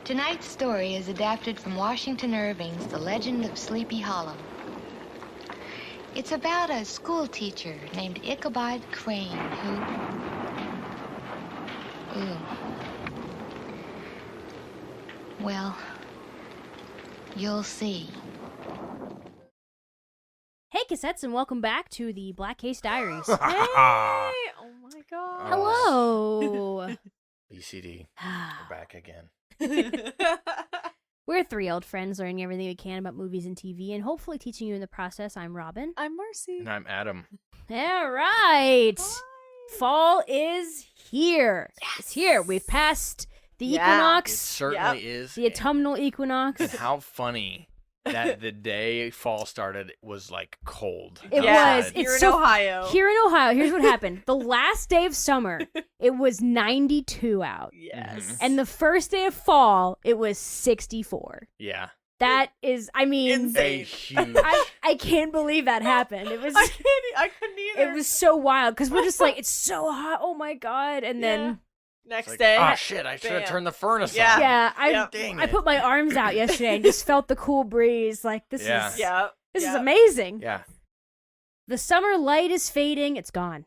Tonight's story is adapted from Washington Irving's The Legend of Sleepy Hollow. It's about a school teacher named Ichabod Crane who... Ooh. Well, you'll see. Hey, Cassettes, and welcome back to the Black Case Diaries. Hey! Oh my god. Hello. BCD. We're back again. We're three old friends learning everything we can about movies and TV, and hopefully teaching you in the process. I'm Robin. I'm Marcy. And I'm Adam. All right. Hi. Fall is here. Yes. It's here. We've passed the Yeah. It equinox, certainly is. the autumnal equinox. And how funny that the day fall started was like cold. It Yeah. was. Here It's in so Ohio. Here in Ohio, here's what happened. The last day of summer, it was 92 out. Yes. Mhm. And the first day of fall, it was 64. Yeah. That is, I mean, Insane. A huge. I can't believe that happened. It was I couldn't either. it was so wild because we're just like, it's so hot. Oh my god! And then Next It's like, day. oh shit! I should have Bam. turned the furnace Yeah. on. yeah, Dang I it. put my arms out yesterday and just felt the cool breeze. Like this Yeah. is Yeah. this is Yeah. amazing. Yeah. The summer light is fading. It's gone.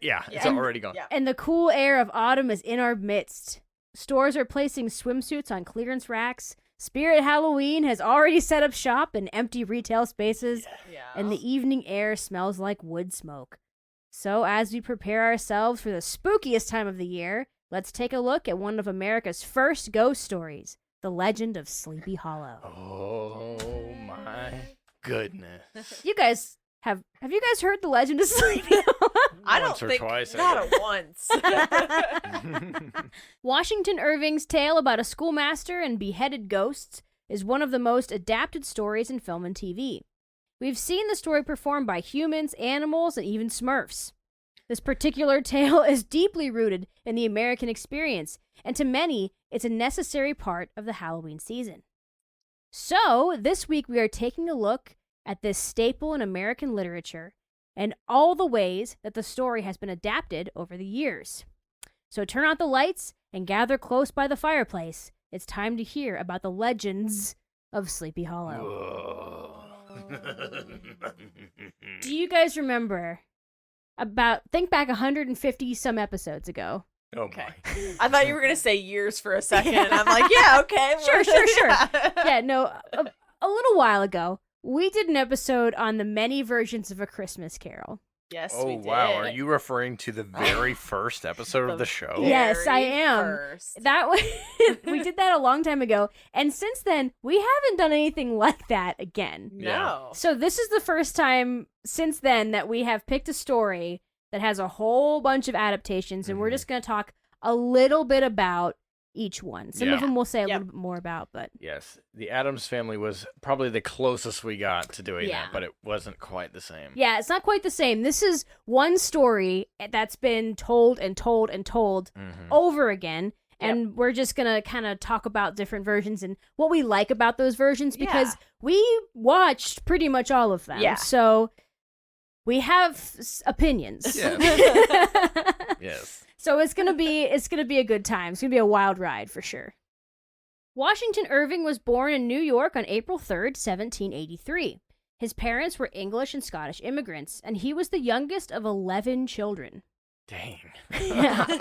Yeah. It's Yeah. already gone. Yeah. And the cool air of autumn is in our midst. Stores are placing swimsuits on clearance racks. Spirit Halloween has already set up shop in empty retail spaces, Yeah. and the evening air smells like wood smoke. So, as we prepare ourselves for the spookiest time of the year, let's take a look at one of America's first ghost stories, The Legend of Sleepy Hollow. Oh my goodness. You guys have you guys heard The Legend of Sleepy Hollow? I don't Once or think twice, I not did. once. Washington Irving's tale about a schoolmaster and beheaded ghosts is one of the most adapted stories in film and TV. We've seen the story performed by humans, animals, and even Smurfs. This particular tale is deeply rooted in the American experience, and to many, it's a necessary part of the Halloween season. So, this week we are taking a look at this staple in American literature and all the ways that the story has been adapted over the years. So turn out the lights and gather close by the fireplace. It's time to hear about the legends of Sleepy Hollow. Do you guys remember think back 150 some episodes ago? Oh Okay. my. I thought you were gonna say years for a second. And I'm like, yeah, okay. Sure. Yeah. Yeah, no, a little while ago, we did an episode on the many versions of A Christmas Carol. Yes, Oh we did. wow. Are you referring to the very first episode of the show? Yes, I Very am. first. That was, we did that a long time ago, and since then, we haven't done anything like that again. No. So this is the first time since then that we have picked a story that has a whole bunch of adaptations, and we're Mhm. just going to talk a little bit about each one. Some of Yeah. them we'll say a Yep. little bit more about, but Yes. The Addams Family was probably the closest we got to doing Yeah. that, but it wasn't quite the same. yeah, it's not quite the same. This is one story that's been told and told and told Mhm. over again. And we're just going to kind of talk about different versions and what we like about those versions because we watched pretty much all of them. Yeah. So we have opinions. Yes. So it's gonna be a good time. It's gonna be a wild ride for sure. Washington Irving was born in New York on April 3rd, 1783. His parents were English and Scottish immigrants, and he was the youngest of 11 children. Dang. Yeah.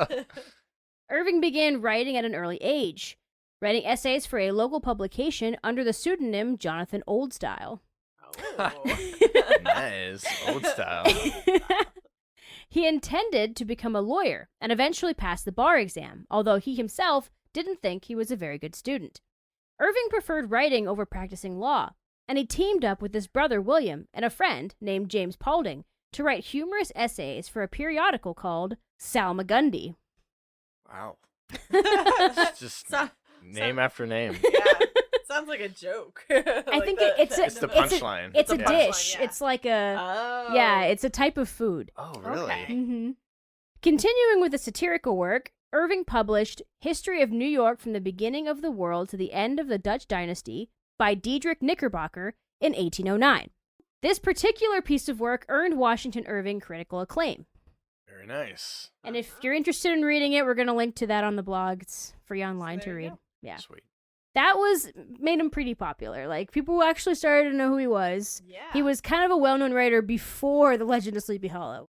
Irving began writing at an early age, writing essays for a local publication under the pseudonym Jonathan Oldstyle. Oh. Nice. Old style. He intended to become a lawyer and eventually pass the bar exam, although he himself didn't think he was a very good student. Irving preferred writing over practicing law, and he teamed up with his brother William and a friend named James Paulding to write humorous essays for a periodical called Salmagundi. Wow. It's Just So- name after name. yeah. Sounds like a joke. I think it's the punchline. It's a Yeah. dish. Punchline, yeah. It's like a Oh. yeah, it's a type of food. Oh, really? Okay. Mm-hmm. Continuing with the satirical work, Irving published History of New York from the Beginning of the World to the End of the Dutch Dynasty by Diedrich Knickerbocker in 1809. This particular piece of work earned Washington Irving critical acclaim. Very nice. And if you're interested in reading it, we're going to link to that on the blog. It's free online to there you read. go. Yeah. Sweet. That made him pretty popular. Like, people actually started to know who he was. Yeah. He was kind of a well-known writer before The Legend of Sleepy Hollow.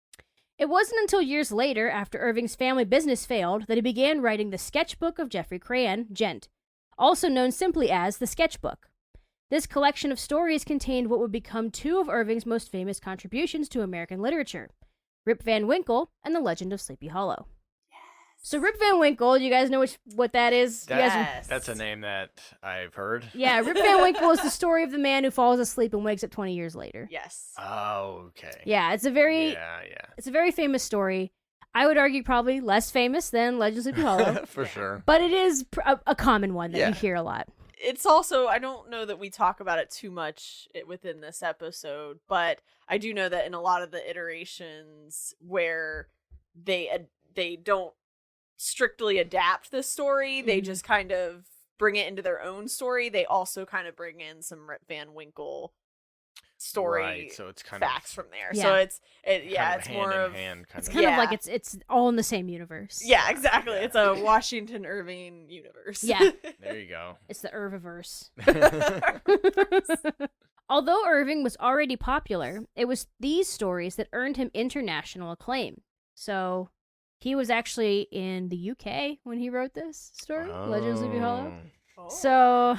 It wasn't until years later, after Irving's family business failed, that he began writing the sketchbook of Geoffrey Crayon, Gent, also known simply as the Sketchbook. This collection of stories contained what would become two of Irving's most famous contributions to American literature, Rip Van Winkle and The Legend of Sleepy Hollow. So Rip Van Winkle, you guys know what that is? That's a name that I've heard. Yeah, Rip Van Winkle is the story of the man who falls asleep and wakes up 20 years later. Yes. Oh, okay. Yeah, it's a very famous story. I would argue probably less famous than Legend of Sleepy Hollow. For sure. But it is a common one that you hear a lot. It's also, I don't know that we talk about it too much within this episode, but I do know that in a lot of the iterations where they don't strictly adapt the story, they just kind of bring it into their own story. They also kind of bring in some Rip Van Winkle story, right, so it's kind facts of from there. Yeah. So it's hand more in of hand kind It's of. kind of like it's all in the same universe. yeah, exactly. Yeah. It's a Washington Irving universe. Yeah. There you go. It's the Irviverse. Although Irving was already popular, it was these stories that earned him international acclaim. So he was actually in the UK when he wrote this story, Legend of Sleepy Hollow. Oh. So,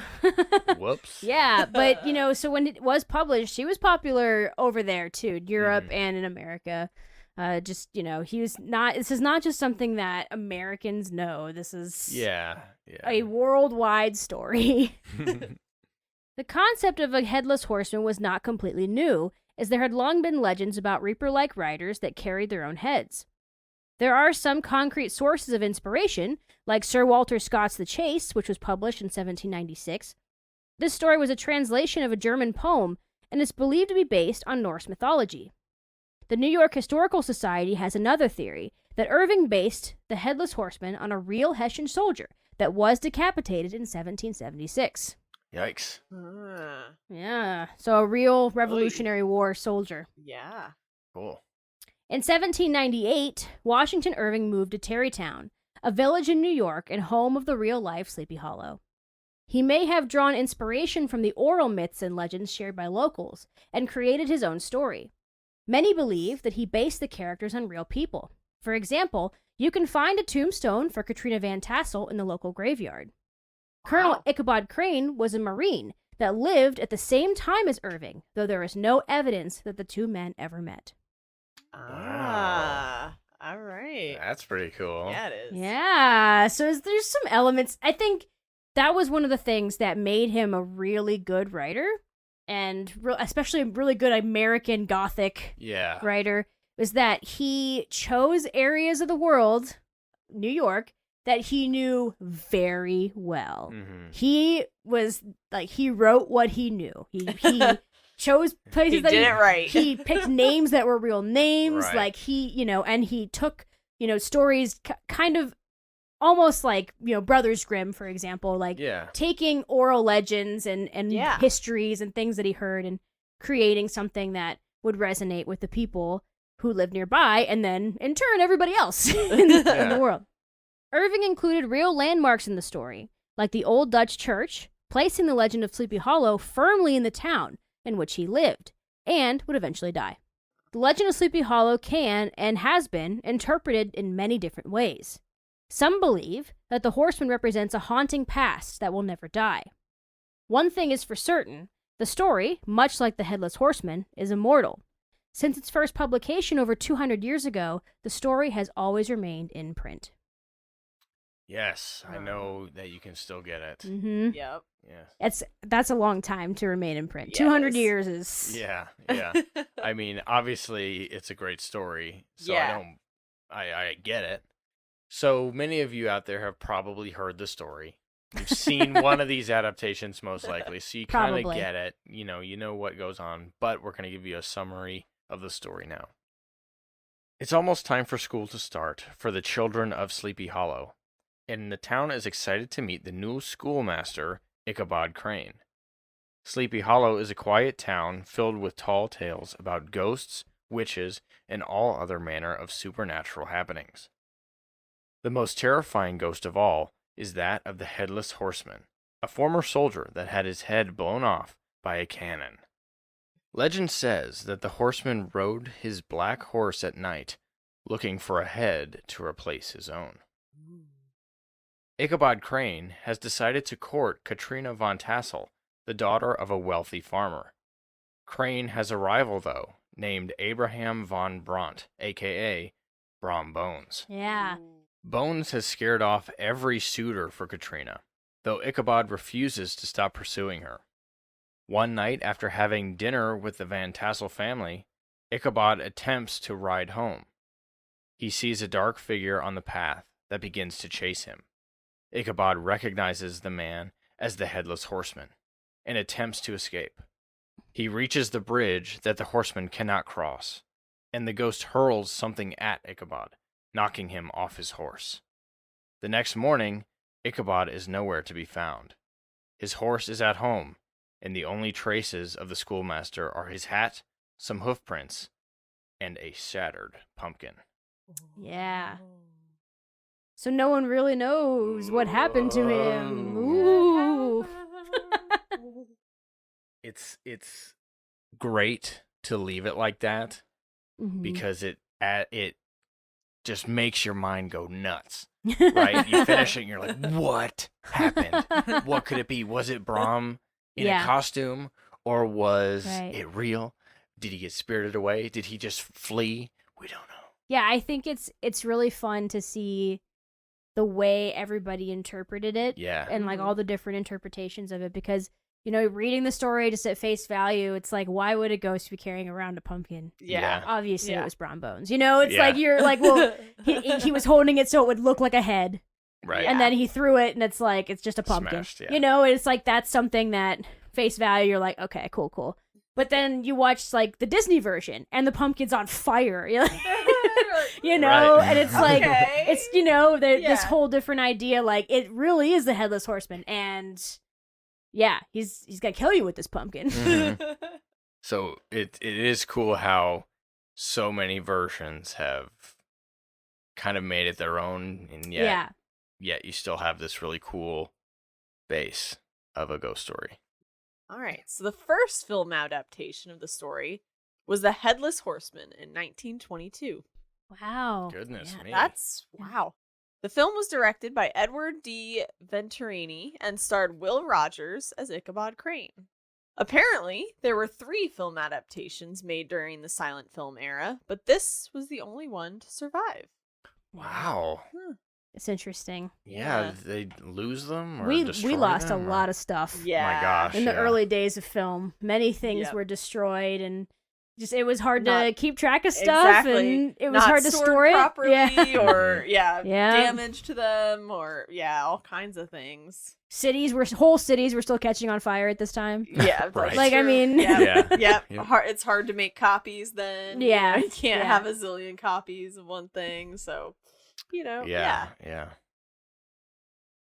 Whoops. yeah, but, so when it was published, he was popular over there, too, Europe and in America. This is not just something that Americans know. This is a worldwide story. The concept of a headless horseman was not completely new, as there had long been legends about Reaper-like riders that carried their own heads. There are some concrete sources of inspiration, like Sir Walter Scott's The Chase, which was published in 1796. This story was a translation of a German poem and is believed to be based on Norse mythology. The New York Historical Society has another theory, that Irving based the Headless Horseman on a real Hessian soldier that was decapitated in 1776. Yikes. Yeah, so a real Revolutionary War soldier. Yeah. Cool. In 1798, Washington Irving moved to Tarrytown, a village in New York and home of the real-life Sleepy Hollow. He may have drawn inspiration from the oral myths and legends shared by locals and created his own story. Many believe that he based the characters on real people. For example, you can find a tombstone for Katrina Van Tassel in the local graveyard. Colonel Ichabod Crane was a Marine that lived at the same time as Irving, though there is no evidence that the two men ever met. All right. That's pretty cool. Yeah, it is. Yeah, so there's some elements. I think that was one of the things that made him a really good writer, and especially a really good American Gothic writer, was that he chose areas of the world, New York, that he knew very well. He was he wrote what he knew. He chose places he that did it right. He picked names that were real names. Right. Like and he took, stories kind of almost like, Brothers Grimm, for example, taking oral legends and histories and things that he heard and creating something that would resonate with the people who lived nearby and then, in turn, everybody else in the world. Irving included real landmarks in the story, like the Old Dutch Church, placing the Legend of Sleepy Hollow firmly in the town in which he lived, and would eventually die. The Legend of Sleepy Hollow can, and has been, interpreted in many different ways. Some believe that the horseman represents a haunting past that will never die. One thing is for certain, the story, much like the Headless Horseman, is immortal. Since its first publication over 200 years ago, the story has always remained in print. Yes, I know that you can still get it. Mm-hmm. Yep. Yeah. That's a long time to remain in print. Yes. 200 years is... Yeah. I mean, obviously, it's a great story, so I get it. So many of you out there have probably heard the story. You've seen one of these adaptations, most likely, so you kind of get it. You know what goes on, but we're going to give you a summary of the story now. It's almost time for school to start for the children of Sleepy Hollow, and the town is excited to meet the new schoolmaster, Ichabod Crane. Sleepy Hollow is a quiet town filled with tall tales about ghosts, witches, and all other manner of supernatural happenings. The most terrifying ghost of all is that of the Headless Horseman, a former soldier that had his head blown off by a cannon. Legend says that the horseman rode his black horse at night, looking for a head to replace his own. Ichabod Crane has decided to court Katrina Van Tassel, the daughter of a wealthy farmer. Crane has a rival, though, named Abraham von Bront, a.k.a. Brom Bones. Yeah. Bones has scared off every suitor for Katrina, though Ichabod refuses to stop pursuing her. One night after having dinner with the Van Tassel family, Ichabod attempts to ride home. He sees a dark figure on the path that begins to chase him. Ichabod recognizes the man as the Headless Horseman and attempts to escape. He reaches the bridge that the horseman cannot cross, and the ghost hurls something at Ichabod, knocking him off his horse. The next morning, Ichabod is nowhere to be found. His horse is at home, and the only traces of the schoolmaster are his hat, some hoofprints, and a shattered pumpkin. Yeah. So no one really knows what happened to him. Ooh. It's great to leave it like that because it just makes your mind go nuts. Right? You finish it and you're like, what happened? What could it be? Was it Brom in a costume, or was it real? Did he get spirited away? Did he just flee? We don't know. Yeah, I think it's really fun to see the way everybody interpreted it. Yeah. And like all the different interpretations of it, because you know, reading the story just at face value, it's like, why would a ghost be carrying around a pumpkin? Yeah. Obviously, it was Brom Bones. You know, it's like, you're like, well, he was holding it so it would look like a head. Right. And then he threw it, and it's like, it's just a pumpkin. Smashed, You know, it's like, that's something that, face value, you're like, okay, cool. But then you watch, like, the Disney version, and the pumpkin's on fire. You're like, you know, Right. and it's like, it's, you know, this whole different idea, like, it really is the Headless Horseman, and... yeah, he's gonna kill you with this pumpkin. So it is cool how so many versions have kind of made it their own, and yet you still have this really cool base of a ghost story. All right, so the first film adaptation of the story was The Headless Horseman in 1922. Wow. Goodness me. Wow. The film was directed by Edward D. Venturini and starred Will Rogers as Ichabod Crane. Apparently, there were 3 film adaptations made during the silent film era, but this was the only one to survive. Wow. It's interesting. Yeah, they lose them or we destroy lost them, a lot of stuff. Yeah. Oh my gosh. In the early days of film, many things were destroyed, and just it was hard to keep track of stuff, and it was hard to store it properly, or Yeah. damage to them, or all kinds of things. Whole cities were still catching on fire at this time. Yeah, Right. Like, I mean, It's hard to make copies then. Yeah. You can't have a zillion copies of one thing, so Yeah.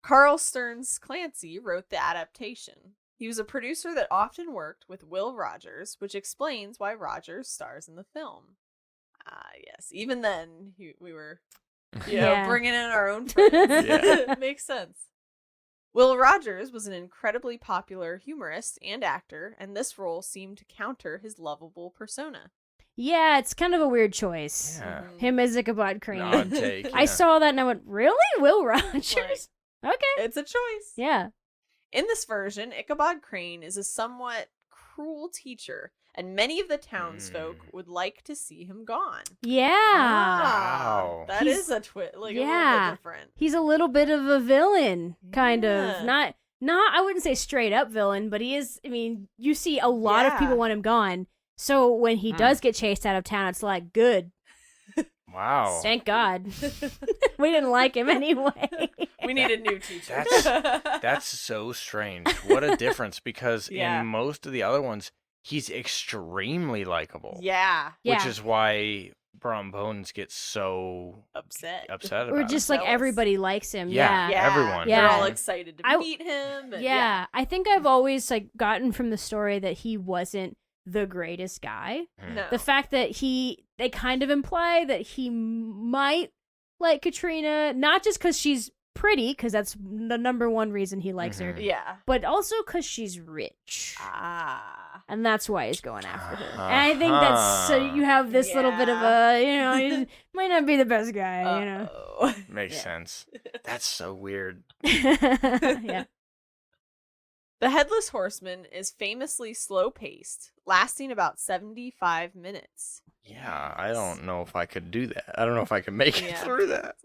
Carl Stearns Clancy wrote the adaptation. He was a producer that often worked with Will Rogers, which explains why Rogers stars in the film. Yes. Even then, we were bringing in our own friends. It makes sense. Will Rogers was an incredibly popular humorist and actor, and this role seemed to counter his lovable persona. Yeah, it's kind of a weird choice. Yeah. Him as Ichabod Crane. Odd take, I saw that and I went, really? Will Rogers? Like, okay. It's a choice. Yeah. In this version, Ichabod Crane is a somewhat cruel teacher, and many of the townsfolk would like to see him gone. Yeah. Wow. That is a twist. Like, a little bit different. He's a little bit of a villain, kind of. Not I wouldn't say straight up villain, but he is. I mean, you see a lot of people want him gone. So when he does get chased out of town, it's like, good. Wow. Thank God. We didn't like him anyway. We needed new teachers. That's so strange. What a difference, because in most of the other ones, he's extremely likable. Yeah. Which is why Brom Bones gets so upset about or just it. like everybody likes him. Yeah, everyone. They're all excited to meet him. And I think I've always like gotten from the story that he wasn't the greatest guy. No. The fact that they kind of imply that he might like Katrina, not just because she's pretty, because that's the number one reason he likes her. Yeah. But also because she's rich. Ah. And that's why he's going after her. And I think that's, so you have this little bit of a, he might not be the best guy, Makes sense. That's so weird. Yeah. The Headless Horseman is famously slow-paced, lasting about 75 minutes. Yeah, I don't know if I could do that. I don't know if I can make it through that.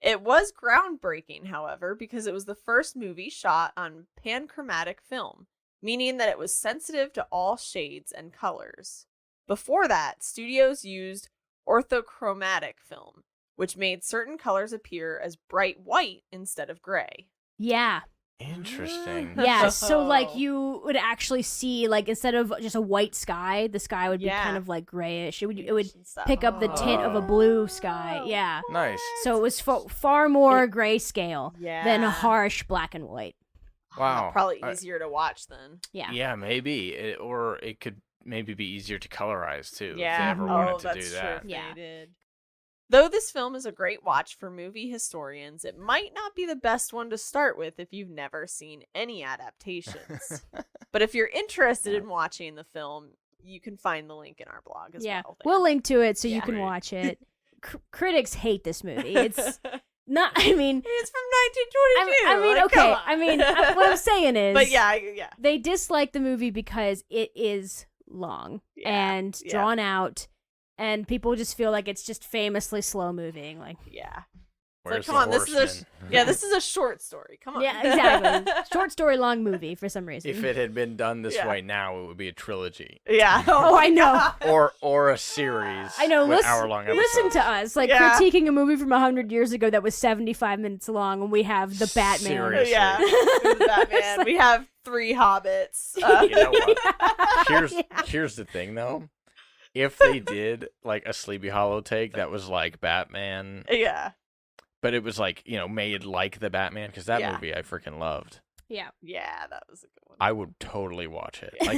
It was groundbreaking, however, because it was the first movie shot on panchromatic film, meaning that it was sensitive to all shades and colors. Before that, studios used orthochromatic film, which made certain colors appear as bright white instead of gray. Yeah. Interesting. Yeah, so like you would actually see, like, instead of just a white sky, the sky would be kind of like grayish. It would pick up the tint of a blue sky. Yeah. Nice. So it was far more grayscale than a harsh black and white. Wow. Probably easier to watch then. Yeah. Yeah, maybe. Or it could maybe be easier to colorize too. Yeah. If they ever wanted to that's do that. True. Yeah. They did. Though this film is a great watch for movie historians, it might not be the best one to start with if you've never seen any adaptations. But if you're interested in watching the film, you can find the link in our blog as well. We'll link to it so you can Great. watch it. Critics hate this movie. It's not, I mean... It's from 1922. I mean, like, okay. come on. I mean, what I'm saying is... But yeah. They dislike the movie because it is long and drawn out. And people just feel like it's just famously slow moving. Like, yeah. Where's come on, the this is horseman? this is a short story. Come on. yeah, exactly. Short story, long movie for some reason. If it had been done this way now, it would be a trilogy. Yeah. Oh, I know. Or a series. I know. With hour-long episodes. Listen to us, like critiquing a movie from 100 years ago that was 75 minutes long, and we have the Batman. Seriously. Yeah. The Batman. We have 3 hobbits. You know what? Here's the thing, though. If they did like a Sleepy Hollow take that was like Batman, but it was like made like the Batman, because that movie I freaking loved. Yeah, that was a good one. I would totally watch it. Like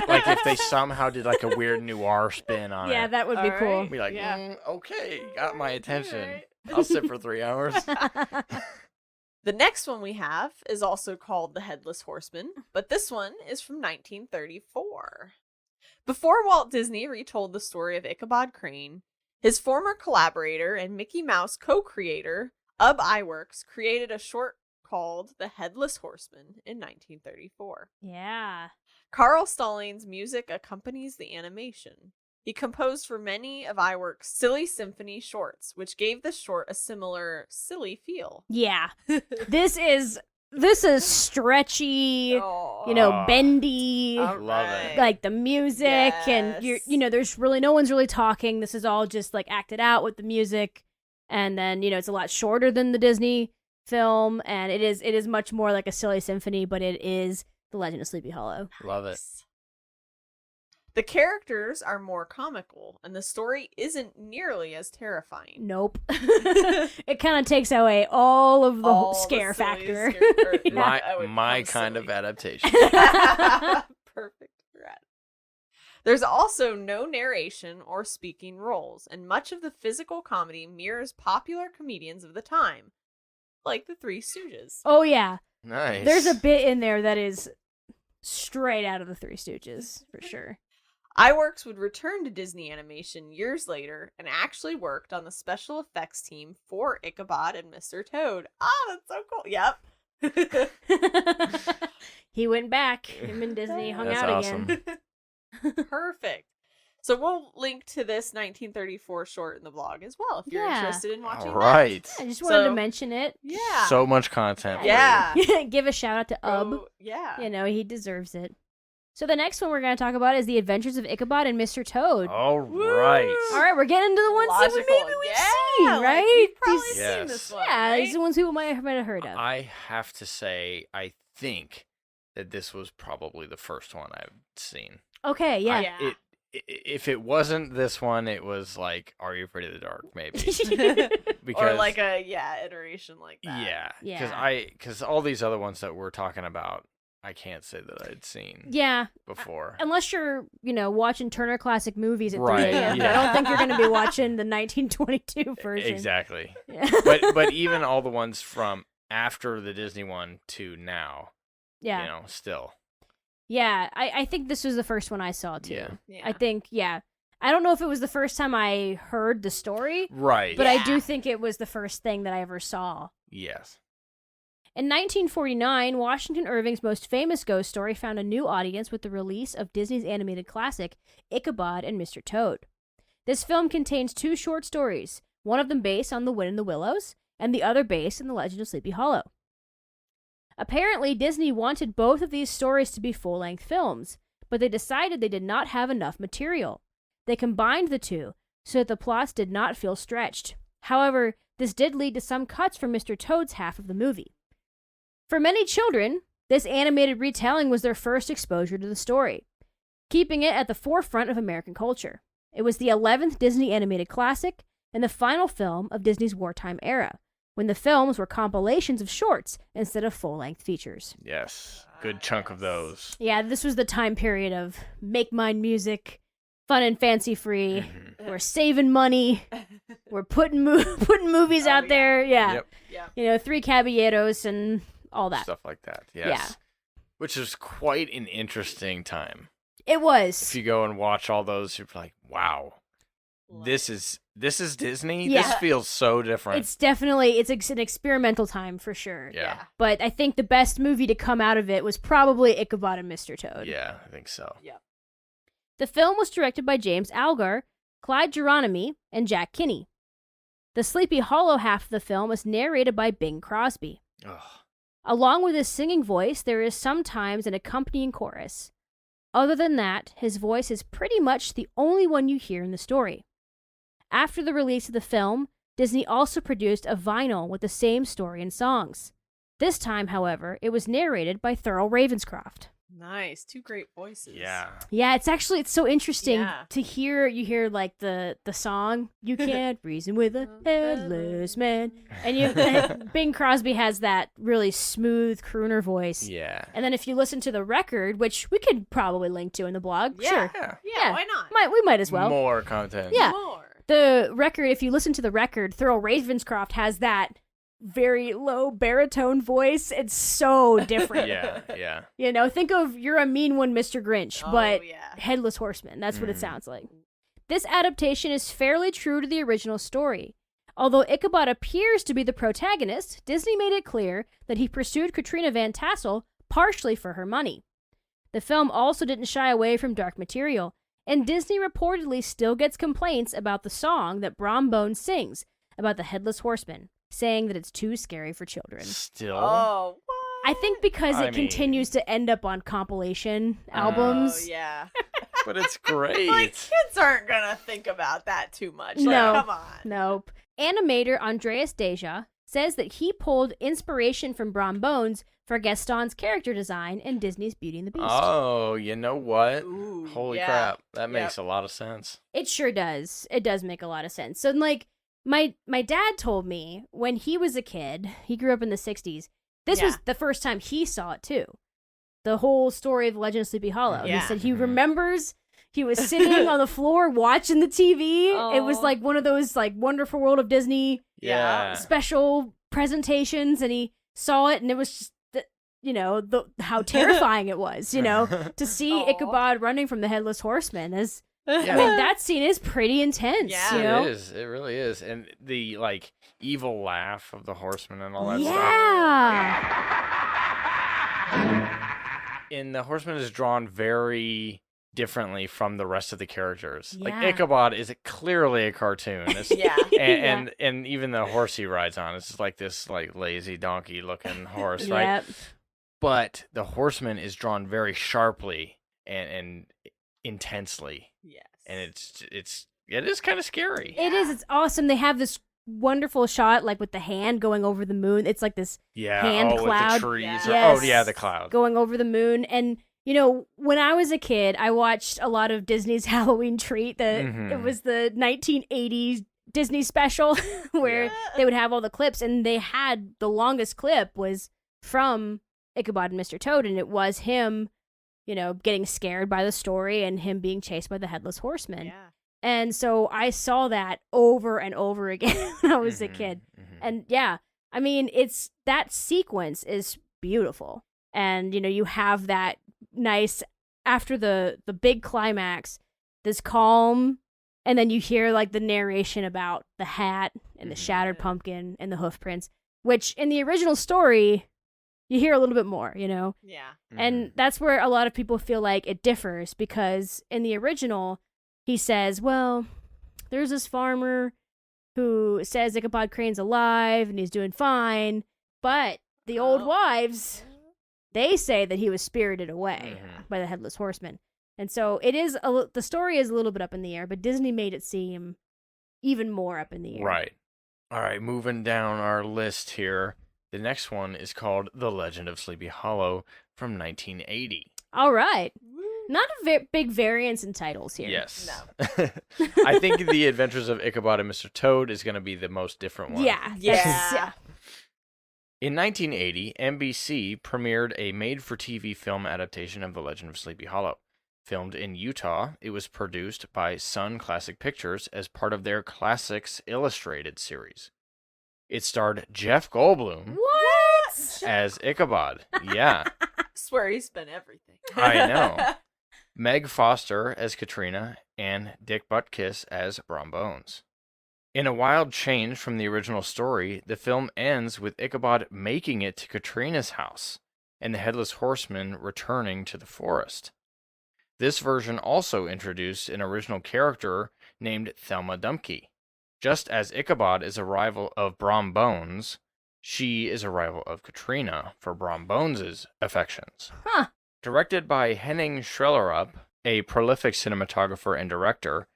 like if they somehow did like a weird noir spin on it. Yeah, that would be cool. Be like, okay, got my attention. I'll sit for 3 hours. The next one we have is also called The Headless Horseman, but this one is from 1934. Before Walt Disney retold the story of Ichabod Crane, his former collaborator and Mickey Mouse co-creator, Ub Iwerks, created a short called The Headless Horseman in 1934. Yeah. Carl Stallings' music accompanies the animation. He composed for many of Iwerks' Silly Symphony shorts, which gave the short a similar silly feel. Yeah. This is stretchy, bendy. Love it. Like the music and there's really no one's really talking. This is all just like acted out with the music. And then, it's a lot shorter than the Disney film, and it is much more like a silly symphony, but it is The Legend of Sleepy Hollow. Love it. The characters are more comical, and the story isn't nearly as terrifying. Nope. It kind of takes away all of the scare factor. My kind of adaptation. Perfect. There's also no narration or speaking roles, and much of the physical comedy mirrors popular comedians of the time, like the Three Stooges. Oh, yeah. Nice. There's a bit in there that is straight out of the Three Stooges, for sure. Iwerks would return to Disney Animation years later and actually worked on the special effects team for Ichabod and Mr. Toad. That's so cool. Yep. He went back. Him and Disney hung out awesome. again. Perfect. So we'll link to this 1934 short in the blog as well if you're interested in watching All right. I just wanted to mention it. Yeah. So much content. Yeah. Give a shout out to Ub. Yeah. He deserves it. So the next one we're going to talk about is The Adventures of Ichabod and Mr. Toad. All right. All right, we're getting into the ones that maybe we've seen, right? You've probably seen this one, right? These are the ones people might have heard of. I have to say, I think that this was probably the first one I've seen. Okay, yeah. If it wasn't this one, it was like Are You Afraid of the Dark, maybe. Or like a iteration like that. Yeah. Because all these other ones that we're talking about, I can't say that I'd seen before. Unless you're, watching Turner Classic Movies at 3 Right, a.m. yeah. I don't think you're going to be watching the 1922 version. Exactly. Yeah. But even all the ones from after the Disney one to now, still. Yeah, I think this was the first one I saw, too. Yeah. I think, I don't know if it was the first time I heard the story. Right. But I do think it was the first thing that I ever saw. Yes. In 1949, Washington Irving's most famous ghost story found a new audience with the release of Disney's animated classic, Ichabod and Mr. Toad. This film contains 2 short stories, one of them based on The Wind in the Willows, and the other based on The Legend of Sleepy Hollow. Apparently, Disney wanted both of these stories to be full-length films, but they decided they did not have enough material. They combined the 2, so that the plots did not feel stretched. However, this did lead to some cuts from Mr. Toad's half of the movie. For many children, this animated retelling was their first exposure to the story, keeping it at the forefront of American culture. It was the 11th Disney animated classic and the final film of Disney's wartime era, when the films were compilations of shorts instead of full-length features. Yes. Good chunk of those. Yeah, this was the time period of make mine music, fun and fancy-free. Mm-hmm. We're saving money. We're putting movies out there. Yeah. Yep. 3 Caballeros and all that. Stuff like that. Yes. Yeah. Which is quite an interesting time. It was. If you go and watch all those, you're like, wow. This is Disney? Yeah. This feels so different. It's definitely, it's an experimental time for sure. Yeah. But I think the best movie to come out of it was probably Ichabod and Mr. Toad. Yeah, I think so. Yeah. The film was directed by James Algar, Clyde Geronimi, and Jack Kinney. The Sleepy Hollow half of the film was narrated by Bing Crosby. Ugh. Along with his singing voice, there is sometimes an accompanying chorus. Other than that, his voice is pretty much the only one you hear in the story. After the release of the film, Disney also produced a vinyl with the same story and songs. This time, however, it was narrated by Thurl Ravenscroft. Nice. 2 great voices. Yeah. Yeah, it's so interesting Yeah. to hear. You hear like the song, "You Can't Reason with a Headless Man," and Bing Crosby has that really smooth crooner voice. Yeah. And then if you listen to the record, which we could probably link to in the blog, Yeah. sure, Yeah, why not? we might as well. More content. Yeah. More. The record, if you listen to the record, Thurl Ravenscroft has that very low baritone voice. It's so different. Yeah. Think of You're a Mean One, Mr. Grinch, but yeah. Headless Horseman. That's what it sounds like. This adaptation is fairly true to the original story. Although Ichabod appears to be the protagonist, Disney made it clear that he pursued Katrina Van Tassel partially for her money. The film also didn't shy away from dark material, and Disney reportedly still gets complaints about the song that Brom Bones sings about the Headless Horseman, saying that it's too scary for children. Still? Oh, what? I think because it continues to end up on compilation albums. Oh, yeah. But it's great. Like, kids aren't going to think about that too much. Like, No. Come on. Nope. Animator Andreas Deja says that he pulled inspiration from Brom Bones for Gaston's character design in Disney's Beauty and the Beast. Oh, you know what? Ooh, Holy yeah. crap. That makes a lot of sense. It sure does. It does make a lot of sense. So, like, my dad told me when he was a kid, he grew up in the 60s, this was the first time he saw it, too. The whole story of Legend of Sleepy Hollow. Yeah. He said he remembers he was sitting on the floor watching the TV. Oh. It was like one of those, like, Wonderful World of Disney Yeah. special presentations, and he saw it, and it was just, how terrifying it was, to see Aw. Ichabod running from the Headless Horseman. I Yeah. mean, that scene is pretty intense, Yeah. It is. It really is. And the, like, evil laugh of the horseman and all that stuff. Yeah. And the horseman is drawn very differently from the rest of the characters. Like, Yeah. Ichabod is clearly a cartoon. It's, Yeah. and even the horse he rides on is just like this, like, lazy donkey looking horse, right? Yep. But the horseman is drawn very sharply and intensely. Yes. And it is kind of scary. It is. It's awesome. They have this wonderful shot, like with the hand going over the moon. It's like this hand cloud. With the trees. Yeah. Yes. The cloud. Going over the moon. And, when I was a kid, I watched a lot of Disney's Halloween Treat. It was the 1980s Disney special where they would have all the clips, and they had the longest clip was from Ichabod and Mr. Toad, and it was him, getting scared by the story and him being chased by the Headless Horseman. Yeah. And so I saw that over and over again when I was a kid. And yeah, I mean, that sequence is beautiful. And, you have that nice, after the big climax, this calm, and then you hear like the narration about the hat and the shattered pumpkin and the hoof prints, which in the original story, you hear a little bit more, Yeah. And that's where a lot of people feel like it differs, because in the original, he says, well, there's this farmer who says Ichabod Crane's alive and he's doing fine, but the old wives, they say that he was spirited away by the Headless Horseman. And so the story is a little bit up in the air, but Disney made it seem even more up in the air. Right. All right, moving down our list here. The next one is called The Legend of Sleepy Hollow from 1980. All right. Not a big variance in titles here. Yes. No. I think The Adventures of Ichabod and Mr. Toad is going to be the most different one. Yeah. Yeah. In 1980, NBC premiered a made-for-TV film adaptation of The Legend of Sleepy Hollow. Filmed in Utah, it was produced by Sun Classic Pictures as part of their Classics Illustrated series. It starred Jeff Goldblum as Ichabod. Yeah. I swear he's been everything. I know. Meg Foster as Katrina, and Dick Butkus as Brom Bones. In a wild change from the original story, the film ends with Ichabod making it to Katrina's house, and the Headless Horseman returning to the forest. This version also introduced an original character named Thelma Dumpke. Just as Ichabod is a rival of Brom Bones, she is a rival of Katrina for Brom Bones' affections. Huh. Directed by Henning Schrellerup, a prolific cinematographer and director,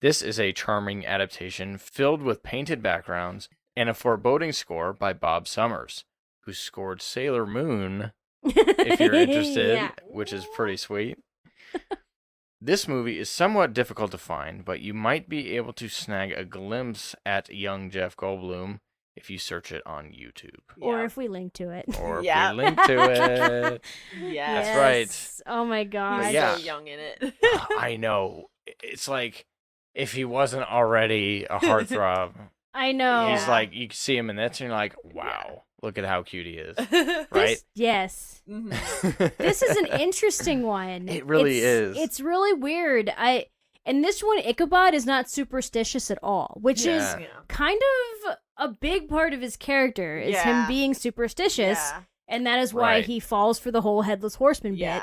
this is a charming adaptation filled with painted backgrounds and a foreboding score by Bob Summers, who scored Sailor Moon, if you're interested, which is pretty sweet. This movie is somewhat difficult to find, but you might be able to snag a glimpse at young Jeff Goldblum if you search it on YouTube. Or if we link to it. Or if we link to it. Yes. That's right. Oh my god. He's Yeah. so young in it. I know. It's like, if he wasn't already a heartthrob, I know. he's like, you see him in that, and you're like, wow, look at how cute he is. Right? Yes. This is an interesting one. It really is. It's really weird. And this one, Ichabod is not superstitious at all, which is kind of a big part of his character, is him being superstitious, and that is why he falls for the whole Headless Horseman bit.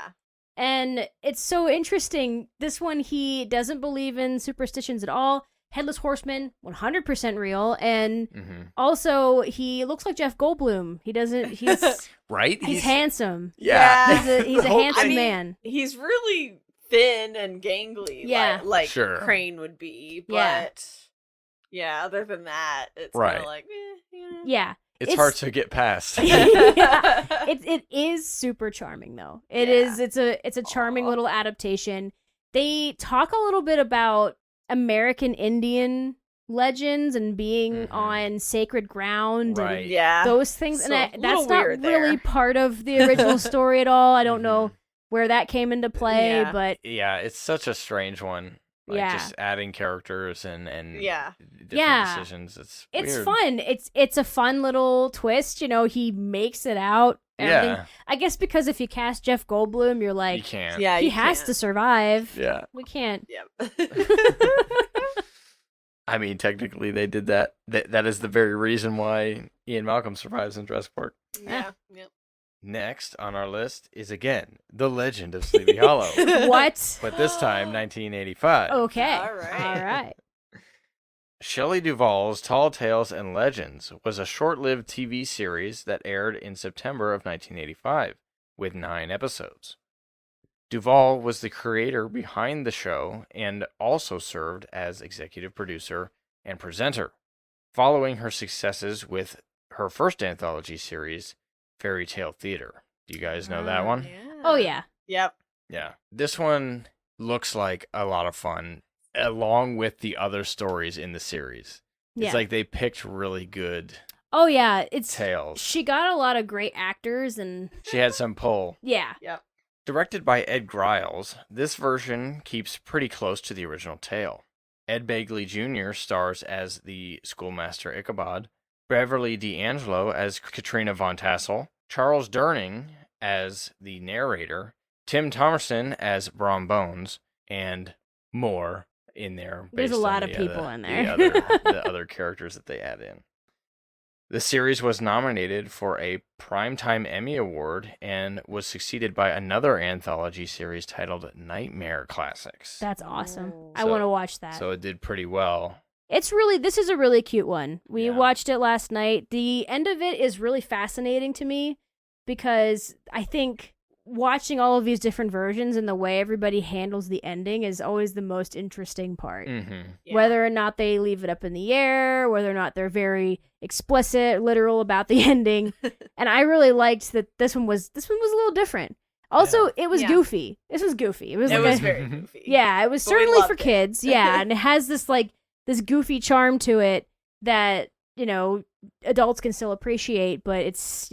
And it's so interesting. This one, he doesn't believe in superstitions at all. Headless Horseman, 100% real. And also, he looks like Jeff Goldblum. He doesn't, he's... right? He's handsome. Yeah. He's a handsome man. He's really thin and gangly, like sure. Crane would be. But, other than that, it's kind of like, Yeah. It's hard to get past. It is super charming, though. It's a charming little adaptation. They talk a little bit about American Indian legends and being on sacred ground and those things. So, and that's not really part of the original story at all. I don't know where that came into play, but yeah, it's such a strange one. Like just adding characters and different decisions. It's weird. Fun. It's a fun little twist. He makes it out. Everything. I guess because if you cast Jeff Goldblum, you're like, you can't. Yeah, he has to survive. Yeah, we can't. Yep. I mean, technically, they did that. That is the very reason why Ian Malcolm survives in Jurassic Park. Yeah. Yep. Next on our list is again The Legend of Sleepy Hollow. What? But this time, 1985. Okay. All right. Shelley Duvall's Tall Tales and Legends was a short-lived TV series that aired in September of 1985, with 9 episodes. Duvall was the creator behind the show and also served as executive producer and presenter, following her successes with her first anthology series, Fairy Tale Theater. Do you guys know that one? Yeah. Oh, yeah. Yep. Yeah. This one looks like a lot of fun, along with the other stories in the series. It's like they picked really good Oh yeah, it's tales. She got a lot of great actors and She had some pull. yeah. Yep. Directed by Ed Griles, this version keeps pretty close to the original tale. Ed Begley Jr. stars as the schoolmaster Ichabod, Beverly D'Angelo as Katrina Van Tassel, Charles Durning as the narrator, Tim Thomerson as Brom Bones, and more in there. There's a lot of people in there. The other characters that they add in. The series was nominated for a Primetime Emmy Award and was succeeded by another anthology series titled Nightmare Classics. That's awesome. Oh. I want to watch that. So it did pretty well. This is a really cute one. We Yeah. watched it last night. The end of it is really fascinating to me because I think watching all of these different versions and the way everybody handles the ending is always the most interesting part. Mm-hmm. Yeah. Whether or not they leave it up in the air, whether or not they're very explicit, literal about the ending. And I really liked that this one was a little different. Also, it was goofy. This was goofy. It was very goofy. Yeah, it was But we certainly loved for it. kids. Yeah, and it has this goofy charm to it that, adults can still appreciate, but it's,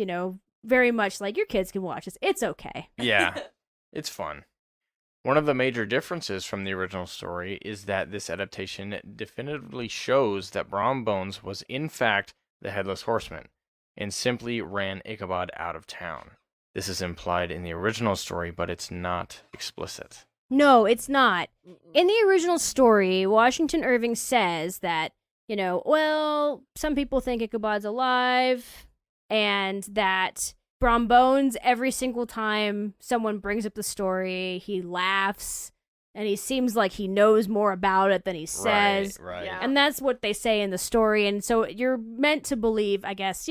very much like your kids can watch this. It's okay. Yeah, it's fun. One of the major differences from the original story is that this adaptation definitively shows that Brom Bones was in fact the Headless Horseman and simply ran Ichabod out of town. This is implied in the original story, but it's not explicit. No, it's not. In the original story, Washington Irving says that, some people think Ichabod's alive, and that Brom Bones, every single time someone brings up the story, he laughs, and he seems like he knows more about it than he says. Right. Yeah. And that's what they say in the story, and so you're meant to believe, I guess,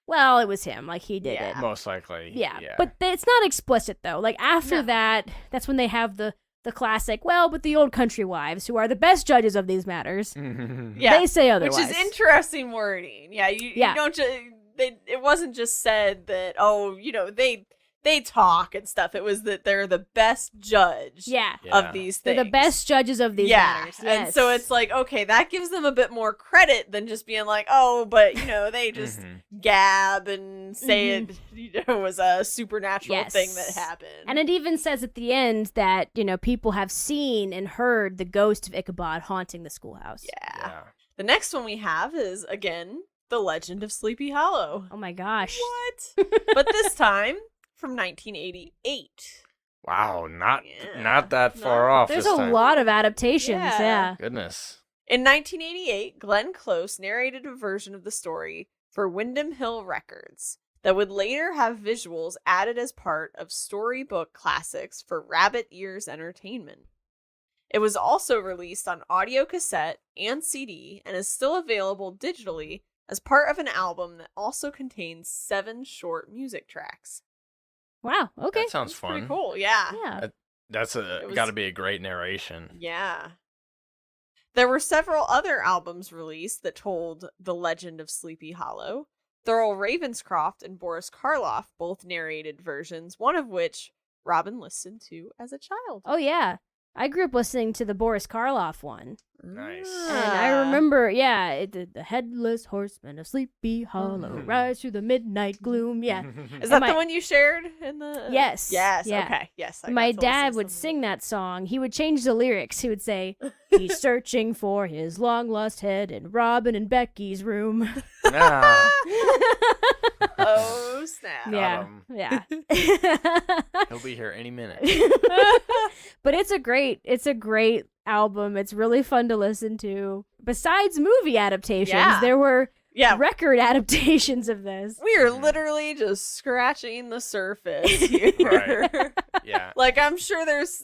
well, it was him, like he did it. Most likely. Yeah. But it's not explicit, though. Like, after that, that's when they have the classic, but the old country wives, who are the best judges of these matters, Yeah. they say otherwise. Which is interesting wording. Yeah, you don't just... it wasn't just said that, they talk and stuff. It was that they're the best judge of these things. They're the best judges of these matters. Yes. And so it's like, okay, that gives them a bit more credit than just being like, but, they just gab and say it, was a supernatural thing that happened. And it even says at the end that, people have seen and heard the ghost of Ichabod haunting the schoolhouse. Yeah. The next one we have is, again, The Legend of Sleepy Hollow. Oh my gosh. What? But this time from 1988. Wow, not that far off. There's this a time. lot of adaptations, yeah. Goodness. In 1988, Glenn Close narrated a version of the story for Windham Hill Records that would later have visuals added as part of storybook classics for Rabbit Ears Entertainment. It was also released on audio cassette and CD and is still available digitally as part of an album that also contains 7 short music tracks. Wow, okay. That sounds fun. Pretty cool, yeah. Yeah. That's got to be a great narration. Yeah. There were several other albums released that told the legend of Sleepy Hollow. Thurl Ravenscroft and Boris Karloff both narrated versions, one of which Robin listened to as a child. Oh, yeah. I grew up listening to the Boris Karloff one. Nice. And I remember, the Headless Horseman of Sleepy Hollow, rise through the midnight gloom. Yeah. Is that the one you shared in the... Yes. Yes, yeah. okay. Yes. I My got to dad listen would to sing that song. He would change the lyrics. He would say, he's searching for his long-lost head in Robin and Becky's room. Ah, Oh, snap. Yeah. Yeah. he'll be here any minute. But it's a great album. It's really fun to listen to. Besides movie adaptations, there were record adaptations of this. We are literally just scratching the surface here. Right. Yeah. Like, I'm sure there's,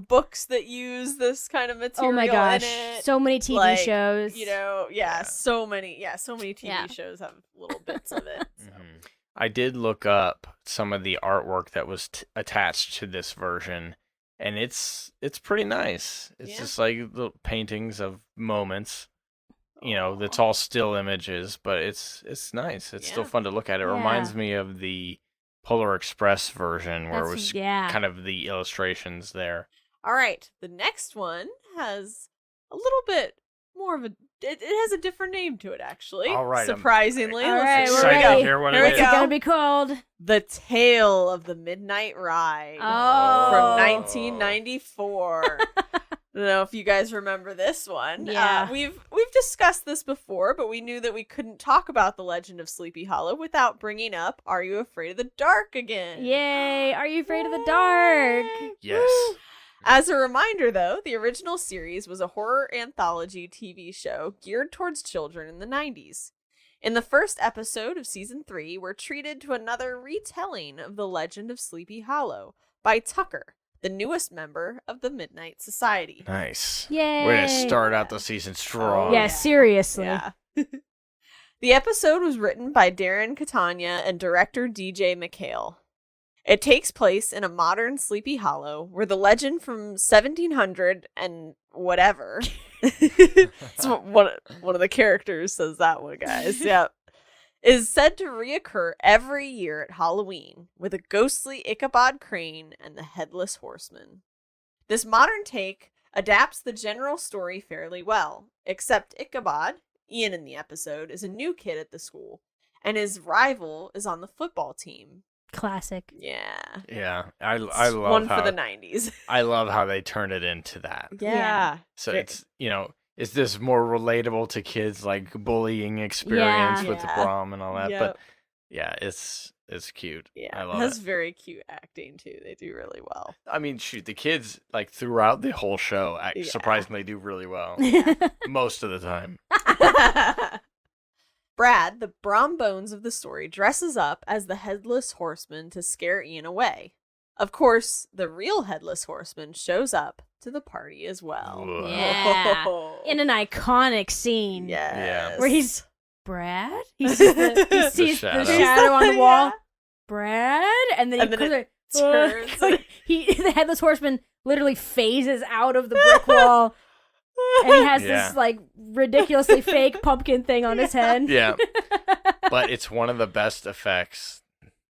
books that use this kind of material Oh my gosh. in it. So many TV shows. So many TV shows have little bits of it. So. I did look up some of the artwork that was attached to this version, and it's pretty nice. It's just like little paintings of moments. That's all still images, but it's nice. It's still fun to look at. It reminds me of the Polar Express version where it was kind of the illustrations there. All right. The next one has a little bit more of a it has a different name to it, actually. All right, surprisingly. All right, Let's we're excited ready. to hear what Here it we is. go. What's it gonna be called? The Tale of the Midnight Ride. Oh. From 1994. I don't know if you guys remember this one. Yeah. We've discussed this before, but we knew that we couldn't talk about The Legend of Sleepy Hollow without bringing up Are You Afraid of the Dark again? Yay! Are you afraid of the dark? Yes. As a reminder, though, the original series was a horror anthology TV show geared towards children in the 90s. In the first episode of season 3, we're treated to another retelling of The Legend of Sleepy Hollow by Tucker, the newest member of the Midnight Society. Nice. Yay! We're going to start out the season strong. Yeah, seriously. Yeah. The episode was written by Darren Catania and director DJ McHale. It takes place in a modern Sleepy Hollow where the legend from 1700 and whatever. It's one of the characters says that one, guys. Yep. Is said to reoccur every year at Halloween with a ghostly Ichabod Crane and the Headless Horseman. This modern take adapts the general story fairly well, except Ichabod, Ian in the episode, is a new kid at the school, and his rival is on the football team. Classic. Yeah. Yeah. I love one how for the 90s. I love how they turn it into that. Yeah. So it's, is this more relatable to kids, like bullying experience with the Yeah. Brom and all that? Yep. But yeah, it's cute. Yeah. I It love has it. very cute acting too. They do really well. I mean, shoot, the kids like throughout the whole show Yeah. surprisingly do really well most of the time. Brad, the Brom Bones of the story, dresses up as the Headless Horseman to scare Ian away. Of course, the real Headless Horseman shows up to the party as well. Whoa. Yeah. In an iconic scene. Yes. Where he's Brad? He sees the shadow. shadow on the wall. Yeah. Brad? And then And he then comes it turns. the Headless Horseman literally phases out of the brick wall. And he has Yeah. this like ridiculously fake pumpkin thing on his head. Yeah. But it's one of the best effects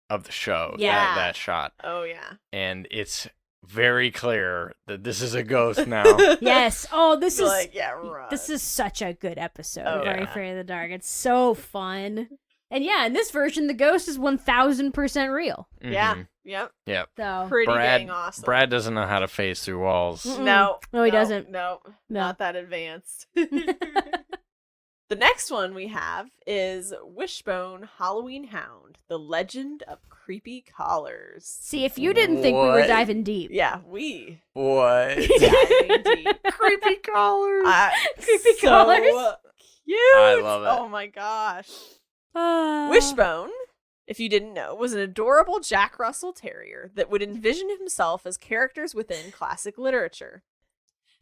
of the show, Yeah. that shot. Oh, yeah. And it's very clear that this is a ghost now. Yes. Oh, this You're is like, yeah, run. this is such a good episode Oh, of Are You yeah. Afraid of the Dark? It's so fun. And yeah, in this version, the ghost is 1000% real. Yeah. Mhm. Yep. Yep. So Pretty Brad, dang awesome. Brad doesn't know how to phase through walls. Mm-mm. No. No, he doesn't. No. No. Not that advanced. The next one we have is Wishbone Halloween Hound, The Legend of Creepy Collars. see, if you didn't think we were What? diving deep, Yeah, we What? diving deep. Creepy collars. Creepy so collars? Cute. I love it. Oh my gosh. Wishbone, if you didn't know, was an adorable Jack Russell Terrier that would envision himself as characters within classic literature.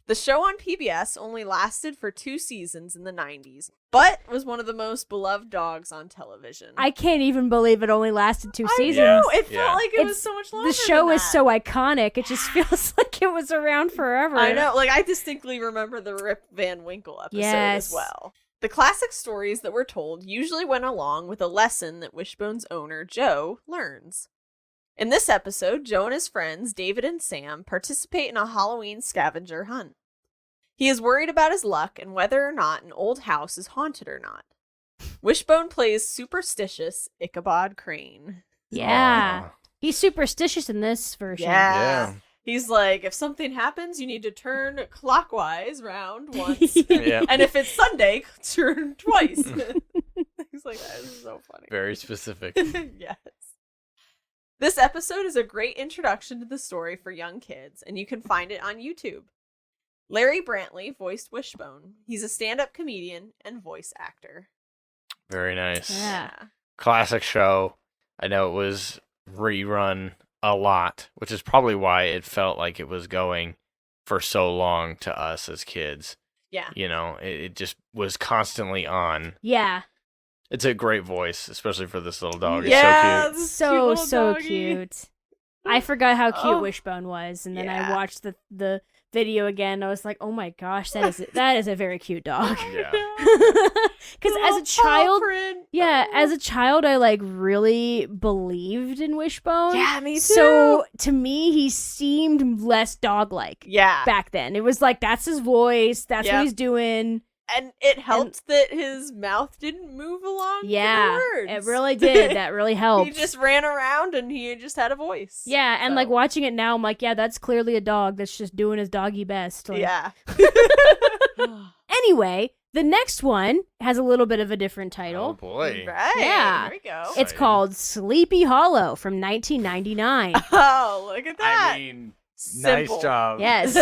The show on PBS only lasted for 2 seasons in the 90s, but was one of the most beloved dogs on television. I can't even believe it only lasted 2 seasons. I know, it felt Yeah. like it was It's- so much longer The show than is that. so iconic. It just feels like it was around forever. I know, like I distinctly remember the Rip Van Winkle episode Yes. as well. The classic stories that were told usually went along with a lesson that Wishbone's owner, Joe, learns. In this episode, Joe and his friends, David and Sam, participate in a Halloween scavenger hunt. He is worried about his luck and whether or not an old house is haunted or not. Wishbone plays superstitious Ichabod Crane. Yeah. Aw. He's superstitious in this version. Yeah. He's like, if something happens, you need to turn clockwise round once. Yeah. And if it's Sunday, turn twice. Things like that. This is so funny. Very specific. Yes. This episode is a great introduction to the story for young kids, and you can find it on YouTube. Larry Brantley voiced Wishbone. He's a stand-up comedian and voice actor. Very nice. Yeah. Classic show. I know it was rerun a lot, which is probably why it felt like it was going for so long to us as kids. Yeah. You know, it just was constantly on. Yeah. It's a great voice, especially for this little dog. Yeah, It's this So, cute little so doggy. cute. I forgot how cute Oh. Wishbone was, and then Yeah. I watched the video again. I was like, oh my gosh, that is a very cute dog. cute. Yeah. Because as Little a child, paw print. yeah, Oh. as a child, I like really believed in Wishbone. Yeah, me too. So to me, he seemed less dog-like yeah. back then. It was like, that's his voice. That's Yep. what he's doing. And it helped that his mouth didn't move along with the words. It really did. That really helped. He just ran around and he just had a voice. Yeah, and like watching it now, I'm like, yeah, that's clearly a dog that's just doing his doggy best. Like... Yeah. Anyway, the next one has a little bit of a different title. Oh boy. Right. Yeah. There we go. It's called Sleepy Hollow from 1999. Oh, look at that. I mean, Simple. nice job. Yes.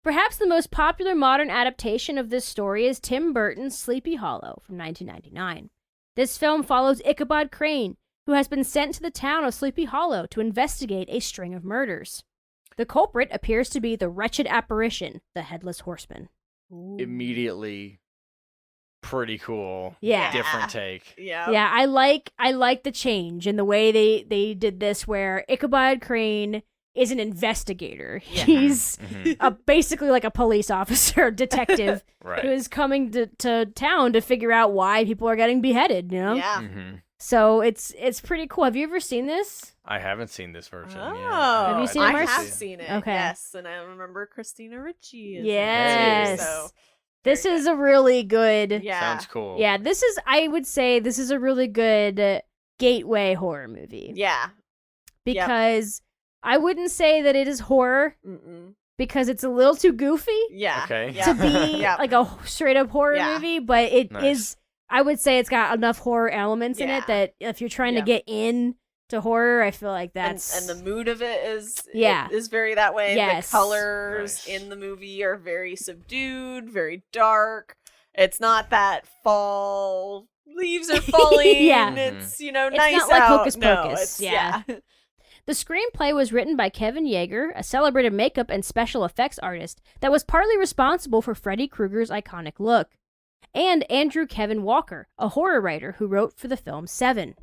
Perhaps the most popular modern adaptation of this story is Tim Burton's Sleepy Hollow from 1999. This film follows Ichabod Crane, who has been sent to the town of Sleepy Hollow to investigate a string of murders. The culprit appears to be the wretched apparition, the Headless Horseman. Immediately pretty cool. Yeah. Different take. Yeah. Yeah, I like the change in the way they did this, where Ichabod Crane is an investigator. Yeah. He's basically like a police officer, detective, Right. who is coming to town to figure out why people are getting beheaded, you know? Yeah. Mm-hmm. So it's pretty cool. Have you ever seen this? I haven't seen this version. Oh. Yet. Have you seen it, I Marcy? have seen it. Okay. Yes, and I remember Christina Ricci. Is Yes. In it too, so This is a really good... yeah. Sounds cool. Yeah, I would say this is a really good gateway horror movie. Yeah. Because I wouldn't say that it is horror, Mm-mm. because it's a little too goofy Yeah. Okay. Yeah. to be Yeah. like a straight up horror Yeah. movie, but it is. Nice. I would say it's got enough horror elements in Yeah. it that if you're trying Yeah. to get in to horror, I feel like that's and the mood of it is Yeah. is very that way. Yes. The colors Nice. in the movie are very subdued, very dark. It's not that fall leaves are falling. Yeah. It's It's nice not like out. Hocus No, Pocus. it's- Yeah. The screenplay was written by Kevin Yeager, a celebrated makeup and special effects artist that was partly responsible for Freddy Krueger's iconic look, and Andrew Kevin Walker, a horror writer who wrote for the film Seven,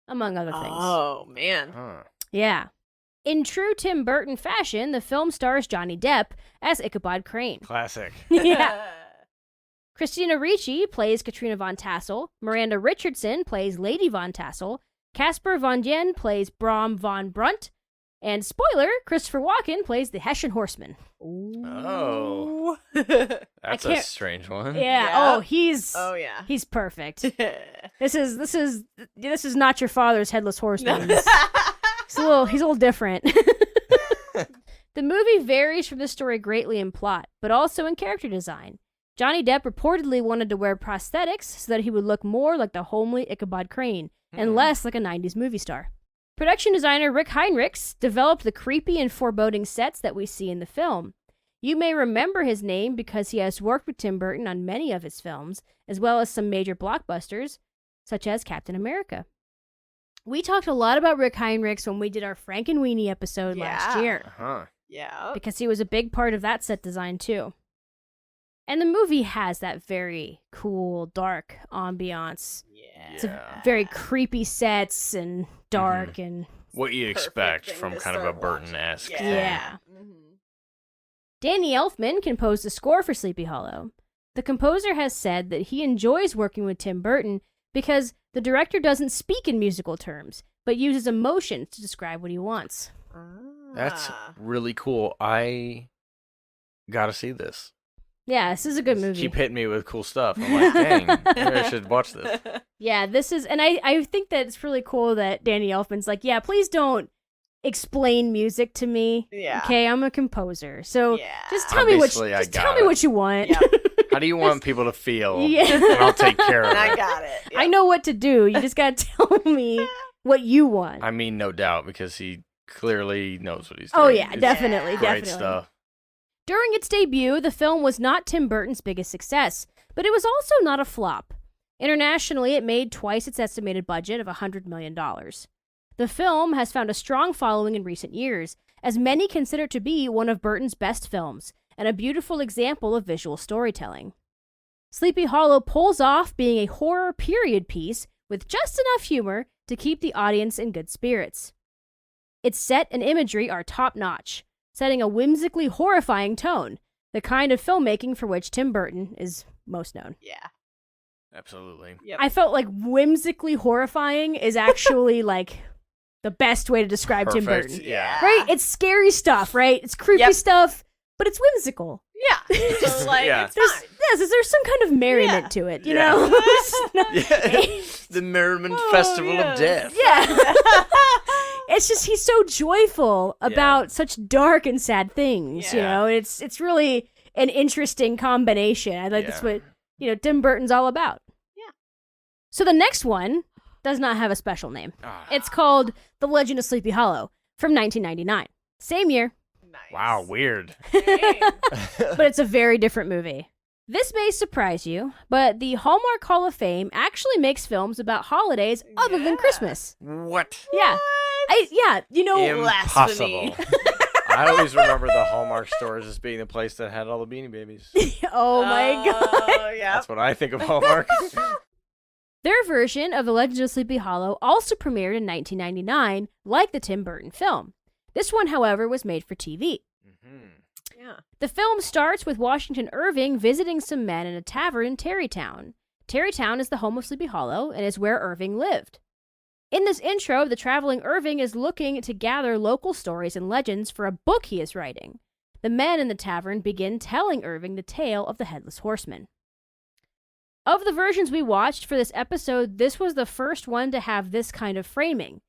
among other things. Oh man. Huh. Yeah. In true Tim Burton fashion, the film stars Johnny Depp as Ichabod Crane. Classic. Yeah. Christina Ricci plays Katrina Van Tassel, Miranda Richardson plays Lady Van Tassel, Casper Van Dien plays Brom Von Brunt, and spoiler, Christopher Walken plays the Hessian Horseman. Oh. Ooh. That's a can't- strange one. Yeah. Yeah. Oh, he's Oh yeah. he's perfect. This is not your father's Headless Horseman. He's a little different. The movie varies from the story greatly in plot, but also in character design. Johnny Depp reportedly wanted to wear prosthetics so that he would look more like the homely Ichabod Crane and less like a 90s movie star. Production designer Rick Heinrichs developed the creepy and foreboding sets that we see in the film. You may remember his name because he has worked with Tim Burton on many of his films, as well as some major blockbusters, such as Captain America. We talked a lot about Rick Heinrichs when we did our Frankenweenie episode last Yeah. year, Huh. Yeah. because he was a big part of that set design too. And the movie has that very cool, dark ambiance. Yeah. It's very creepy sets and dark and... What you Perfect expect thing from to kind of a start Burton-esque watching. thing. Yeah. Mhm. Danny Elfman composed the score for Sleepy Hollow. The composer has said that he enjoys working with Tim Burton because the director doesn't speak in musical terms, but uses emotions to describe what he wants. That's Ah. really cool. I gotta see this. Yeah, this is a good movie. Keep hitting me with cool stuff. I'm like, dang, maybe I should watch this. Yeah, this is, and I think that it's really cool that Danny Elfman's like, yeah, please don't explain music to me. Yeah. Okay, I'm a composer, so Yeah. just tell me Obviously, I just got tell me it. what you want. Yeah. How do you want people to feel? Yeah. And I'll take care of And I it. got it. Yeah. I know what to do. You just gotta tell me what you want. I mean, no doubt, because he clearly knows what he's doing. Oh yeah, It's definitely, great definitely. stuff. During its debut, the film was not Tim Burton's biggest success, but it was also not a flop. Internationally, it made twice its estimated budget of $100 million. The film has found a strong following in recent years, as many consider it to be one of Burton's best films, and a beautiful example of visual storytelling. Sleepy Hollow pulls off being a horror period piece with just enough humor to keep the audience in good spirits. Its set and imagery are top-notch, setting a whimsically horrifying tone, the kind of filmmaking for which Tim Burton is most known. Yeah. Absolutely. Yep. I felt like whimsically horrifying is actually like the best way to describe Tim Perfect. Burton. Yeah. Right? It's scary stuff, right? It's creepy Yep. stuff, but it's whimsical. Yeah. So, like, it's fine. Yes, there's some kind of merriment to it, you know? The Merriment Festival of Death. Yeah. It's just, he's so joyful about such dark and sad things, you know? It's really an interesting combination. I think that's what, Tim Burton's all about. Yeah. So the next one does not have a special name. It's called The Legend of Sleepy Hollow from 1999. Same year. Nice. Wow, weird. But it's a very different movie. This may surprise you, but the Hallmark Hall of Fame actually makes films about holidays other than Christmas. What? Yeah. Impossible. I always remember the Hallmark stores as being the place that had all the Beanie Babies. Oh my god. Yeah. That's what I think of Hallmark. Their version of The Legend of Sleepy Hollow also premiered in 1999, like the Tim Burton film. This one, however, was made for TV. Yeah. The film starts with Washington Irving visiting some men in a tavern in Tarrytown. Tarrytown is the home of Sleepy Hollow and is where Irving lived. In this intro, the traveling Irving is looking to gather local stories and legends for a book he is writing. The men in the tavern begin telling Irving the tale of the Headless Horseman. Of the versions we watched for this episode, this was the first one to have this kind of framing.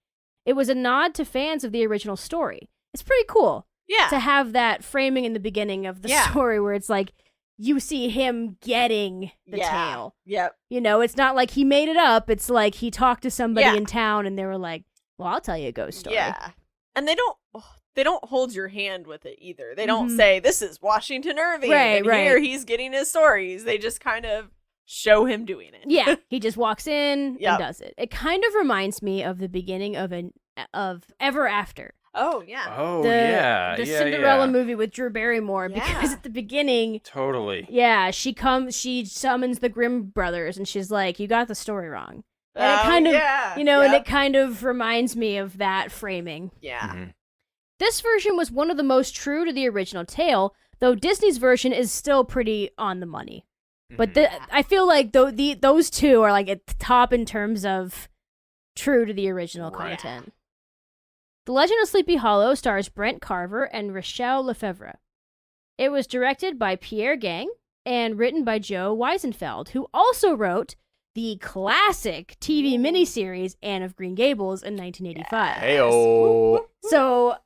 It was a nod to fans of the original story. It's pretty cool. Yeah. To have that framing in the beginning of the story where it's like, you see him getting the tale. Yep. It's not like he made it up. It's like he talked to somebody in town and they were like, well, I'll tell you a ghost story. Yeah. And they don't hold your hand with it either. They don't say, this is Washington Irving. Right. Here he's getting his stories. They just kind of show him doing it. Yeah. He just walks in and does it. It kind of reminds me of the beginning of Ever After. Oh, yeah. Oh, The Cinderella movie with Drew Barrymore, because at the beginning... Totally. Yeah, she summons the Grimm brothers, and she's like, you got the story wrong. And it kind of, and it kind of reminds me of that framing. Yeah. Mm-hmm. This version was one of the most true to the original tale, though Disney's version is still pretty on the money. But I feel like those two are like at the top in terms of true to the original content. The Legend of Sleepy Hollow stars Brent Carver and Rachelle Lefevre. It was directed by Pierre Gang and written by Joe Weisenfeld, who also wrote the classic TV miniseries Anne of Green Gables in 1985. Heyo. So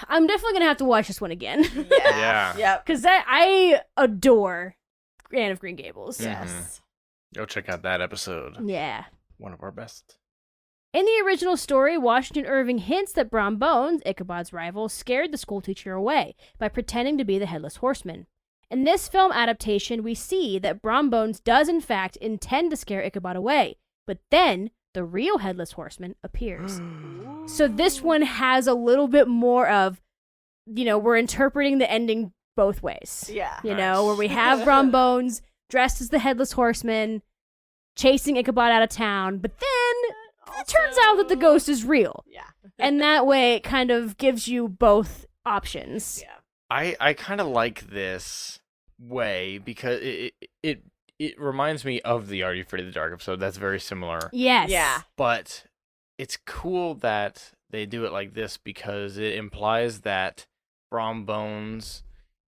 I'm definitely going to have to watch this one again. Yeah. Yep. Because I adore Anne of Green Gables. Yes. Go check out that episode. Yeah. One of our best. In the original story, Washington Irving hints that Brom Bones, Ichabod's rival, scared the schoolteacher away by pretending to be the Headless Horseman. In this film adaptation, we see that Brom Bones does in fact intend to scare Ichabod away, but then the real Headless Horseman appears. So this one has a little bit more of, we're interpreting the ending both ways. Yeah. Where we have Brom Bones dressed as the Headless Horseman, chasing Ichabod out of town, but then it turns out that the ghost is real. Yeah. And that way it kind of gives you both options. Yeah. I kind of like this way because it reminds me of the Are You Afraid of the Dark episode. That's very similar. Yes. Yeah. But it's cool that they do it like this because it implies that Brom Bones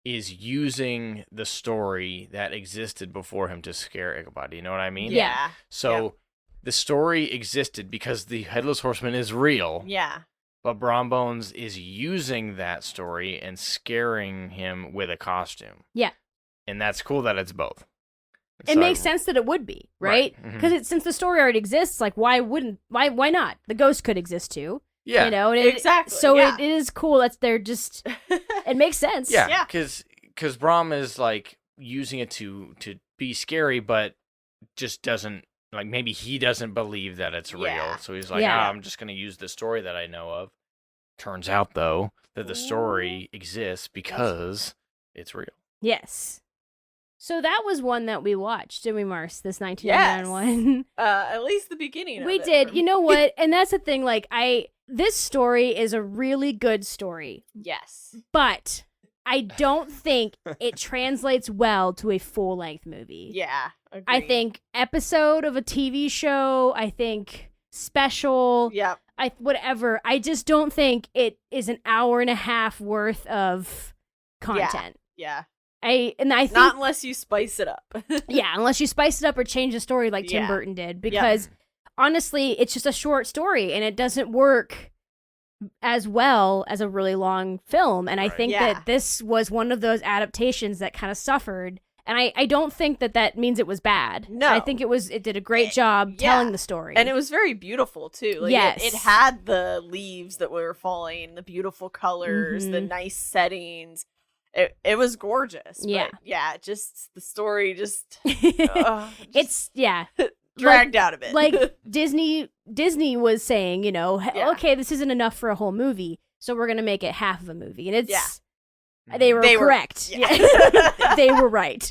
is using the story that existed before him to scare Ichabod. You know what I mean? Yeah. So the story existed because the Headless Horseman is real. Yeah. But Brom Bones is using that story and scaring him with a costume. Yeah. And that's cool that it's both. It makes sense that it would be, right? Because since the story already exists, like why not? The ghost could exist too. Yeah. And exactly. So it is cool that they're just it makes sense. Yeah. Because Brom is like using it to be scary, but just doesn't, like, maybe he doesn't believe that it's real. So he's like, I'm just going to use the story that I know of. Turns out, though, that the story exists because it's real. Yes. So that was one that we watched, didn't we, Mars? This 1999 one. At least the beginning we of it. did. You know what? And that's the thing. Like, this story is a really good story. Yes. But I don't think it translates well to a full-length movie. Yeah. Agreed. I think episode of a TV show, I think special, yep. Whatever. I just don't think it is an hour and a half worth of content. Yeah. I think not unless you spice it up. yeah, unless you spice it up or change the story like Tim Burton did, because honestly, it's just a short story and it doesn't work as well as a really long film. And I think that this was one of those adaptations that kind of suffered. And I don't think that means it was bad. No. I think it did a great job telling the story. And it was very beautiful, too. Like, yes. It had the leaves that were falling, the beautiful colors, the nice settings. It was gorgeous. Yeah. But just the story just it's, dragged out a bit. Like Disney was saying, okay, this isn't enough for a whole movie, so we're going to make it half of a movie. And it's... They were correct. They were right.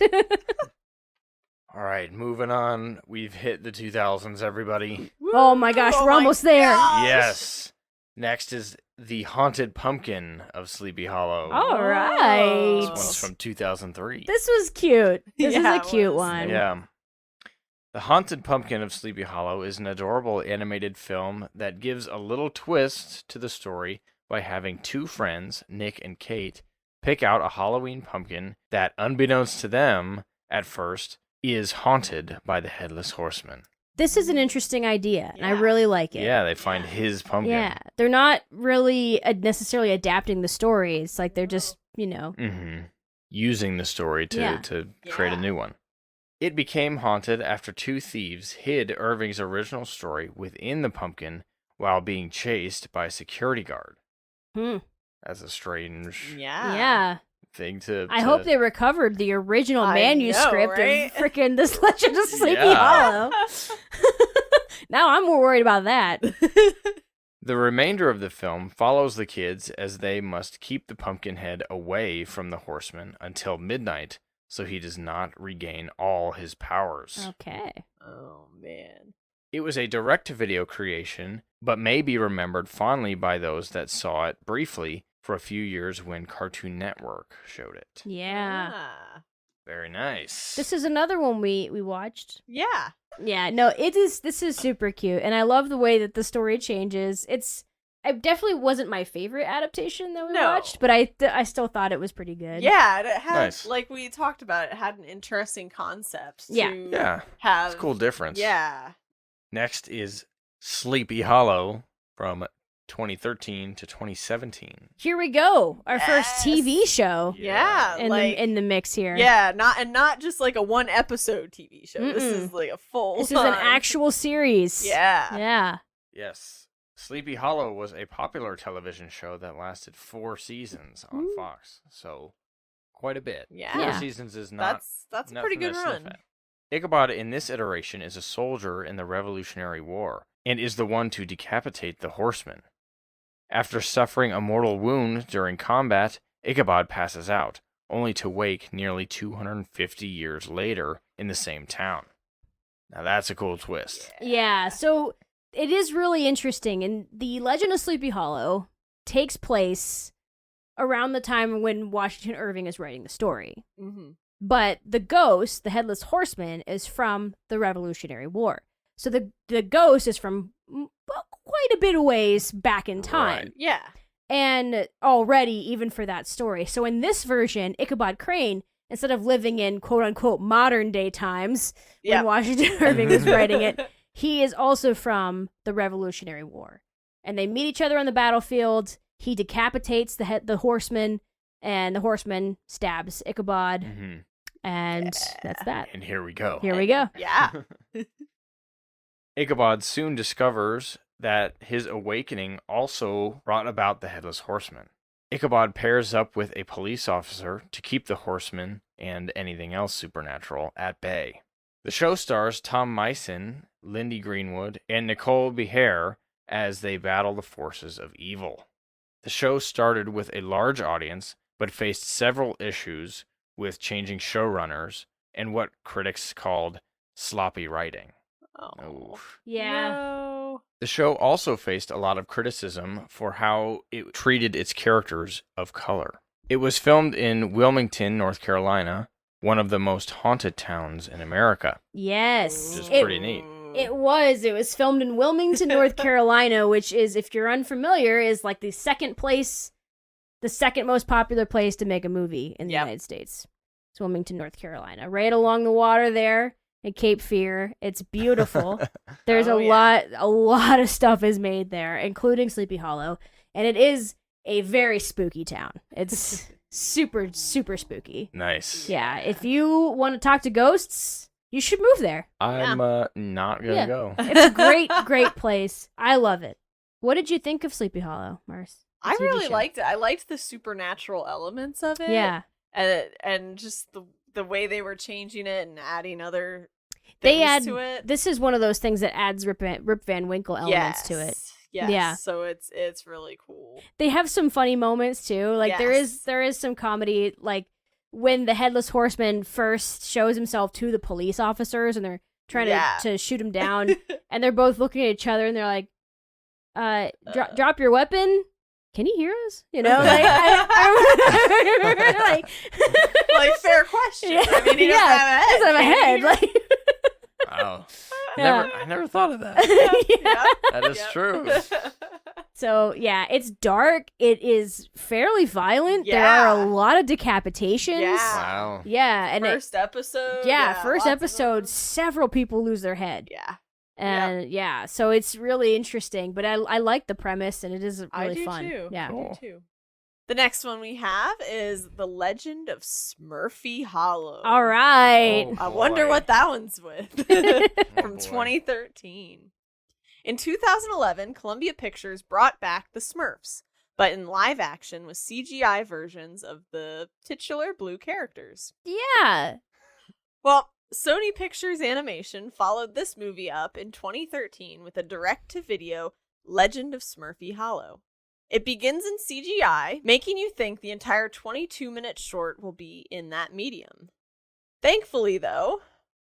All right, moving on. We've hit the 2000s, everybody. Oh my gosh, we're almost there. Yes. Next is The Haunted Pumpkin of Sleepy Hollow. All right. This one's from 2003. This was cute. This is a cute one. Yeah. The Haunted Pumpkin of Sleepy Hollow is an adorable animated film that gives a little twist to the story by having two friends, Nick and Kate, pick out a Halloween pumpkin that, unbeknownst to them at first, is haunted by the Headless Horseman. This is an interesting idea, and I really like it. Yeah, they find his pumpkin. Yeah, they're not really necessarily adapting the story. It's like they're just, using the story to create a new one. It became haunted after two thieves hid Irving's original story within the pumpkin while being chased by a security guard. That's a strange thing to... I hope they recovered the original manuscript right? of freaking This Legend of Sleepy Hollow. Now I'm more worried about that. The remainder of the film follows the kids as they must keep the pumpkin head away from the horseman until midnight so he does not regain all his powers. Okay. Oh, man. It was a direct-to-video creation, but may be remembered fondly by those that saw it briefly for a few years when Cartoon Network showed it. Yeah. Very nice. This is another one we watched. Yeah. Yeah, no, this is super cute, and I love the way that the story changes. It definitely wasn't my favorite adaptation that we watched, but I still thought it was pretty good. Yeah, it had, like we talked about, it had an interesting concept to have. It's a cool difference. Yeah. Next is Sleepy Hollow from 2013 to 2017. Here we go. Our first TV show. Yeah. In the mix here. Yeah, not just like a one episode TV show. This is like a full This is an actual series. Yeah. Yeah. Yes. Sleepy Hollow was a popular television show that lasted 4 seasons on Fox. So quite a bit. Yeah. 4 seasons is not that's a pretty good run. Ichabod in this iteration is a soldier in the Revolutionary War and is the one to decapitate the horseman. After suffering a mortal wound during combat, Ichabod passes out, only to wake nearly 250 years later in the same town. Now that's a cool twist. Yeah, so it is really interesting, and the Legend of Sleepy Hollow takes place around the time when Washington Irving is writing the story. Mm-hmm. But the ghost, the Headless Horseman, is from the Revolutionary War. So the ghost is from quite a bit of ways back in time. Right. Yeah. And already, even for that story. So in this version, Ichabod Crane, instead of living in quote-unquote modern-day times when Washington Irving was writing it, he is also from the Revolutionary War. And they meet each other on the battlefield. He decapitates the horseman, and the horseman stabs Ichabod. Mm-hmm. And that's that. And here we go. Here we go. Yeah. Ichabod soon discovers that his awakening also brought about the Headless Horseman. Ichabod pairs up with a police officer to keep the horseman and anything else supernatural at bay. The show stars Tom Meissen, Lindy Greenwood, and Nicole Behaire as they battle the forces of evil. The show started with a large audience, but faced several issues with changing showrunners and what critics called sloppy writing. Oh. Yeah. No. The show also faced a lot of criticism for how it treated its characters of color. It was filmed in Wilmington, North Carolina, one of the most haunted towns in America. Yes. Which is pretty neat. It was. It was filmed in Wilmington, North Carolina, which is, if you're unfamiliar, is like the second most popular place to make a movie in the United States. Wilmington, North Carolina, right along the water there in Cape Fear. It's beautiful. There's a lot of stuff is made there, including Sleepy Hollow, and it is a very spooky town. It's super, super spooky. Nice. Yeah, if you want to talk to ghosts, you should move there. I'm not gonna go. It's a great, great place. I love it. What did you think of Sleepy Hollow, Mars? I really liked it. I liked the supernatural elements of it. Yeah. And just the way they were changing it and adding other things to it. This is one of those things that adds Rip Van Winkle elements to it. Yes. Yeah. So it's really cool. They have some funny moments too. Like there is some comedy, like when the Headless Horseman first shows himself to the police officers and they're trying to shoot him down and they're both looking at each other and they're like, drop your weapon. Can he hear us? You know, like, like fair question. Yeah. I mean, he doesn't have a head. Like, wow. I never thought of that. That is true. So, yeah, it's dark. It is fairly violent. There are a lot of decapitations. Yeah. Wow. Yeah. And first episode. First episode, several people lose their head. Yeah. And so it's really interesting, but I like the premise and it is really fun. Too. Yeah. Cool. I do too. The next one we have is The Legend of Smurfy Hollow. All right. I wonder what that one's with. From 2013. In 2011, Columbia Pictures brought back the Smurfs, but in live action with CGI versions of the titular blue characters. Yeah. Well, Sony Pictures Animation followed this movie up in 2013 with a direct-to-video Legend of Smurfy Hollow. It begins in CGI, making you think the entire 22-minute short will be in that medium. Thankfully, though,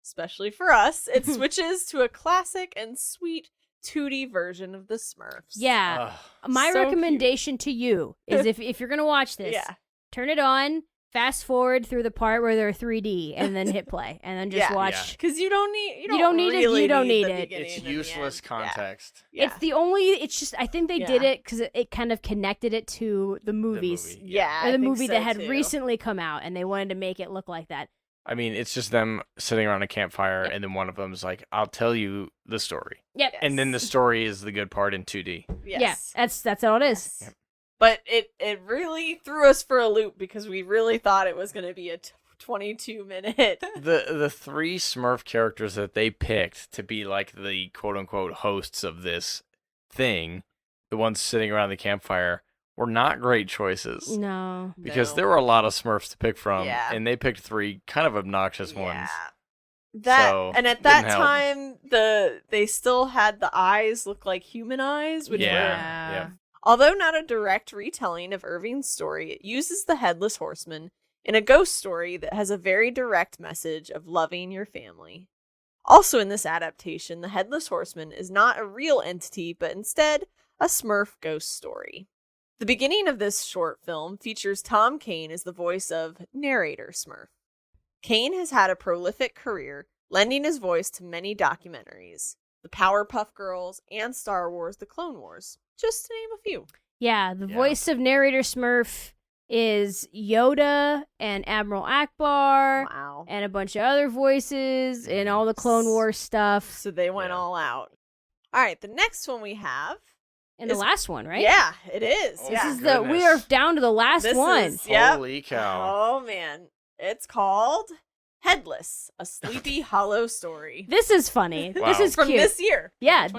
especially for us, it switches to a classic and sweet 2D version of the Smurfs. Yeah. My recommendation to you is if you're going to watch this, turn it on, fast forward through the part where they're 3D and then hit play and then just watch. Because you don't need it. It's useless context. Yeah. It's just I think they did it because it kind of connected it to the movies. Or the movie that had recently come out and they wanted to make it look like that. I mean, it's just them sitting around a campfire and then one of them's like, I'll tell you the story. Yep. And then the story is the good part in 2D. Yes. Yeah, that's all it is. Yep. But it really threw us for a loop because we really thought it was going to be a 22-minute. The three Smurf characters that they picked to be like the quote-unquote hosts of this thing, the ones sitting around the campfire, were not great choices. No. Because there were a lot of Smurfs to pick from, and they picked three kind of obnoxious ones. And at that time, they still had the eyes look like human eyes, which were... Although not a direct retelling of Irving's story, it uses the Headless Horseman in a ghost story that has a very direct message of loving your family. Also in this adaptation, the Headless Horseman is not a real entity, but instead a Smurf ghost story. The beginning of this short film features Tom Kane as the voice of narrator Smurf. Kane has had a prolific career, lending his voice to many documentaries, The Powerpuff Girls and Star Wars: The Clone Wars, just to name a few. Yeah, the voice of narrator Smurf is Yoda and Admiral Akbar. Wow. And a bunch of other voices and all the Clone Wars stuff. So they went all out. All right, the next one we have. And the last one, right? Yeah, it is. This is we are down to the last one. Holy cow. Oh, man. It's called Headless, a Sleepy Hollow story. This is funny. Wow. This is from cute. this year. Yeah,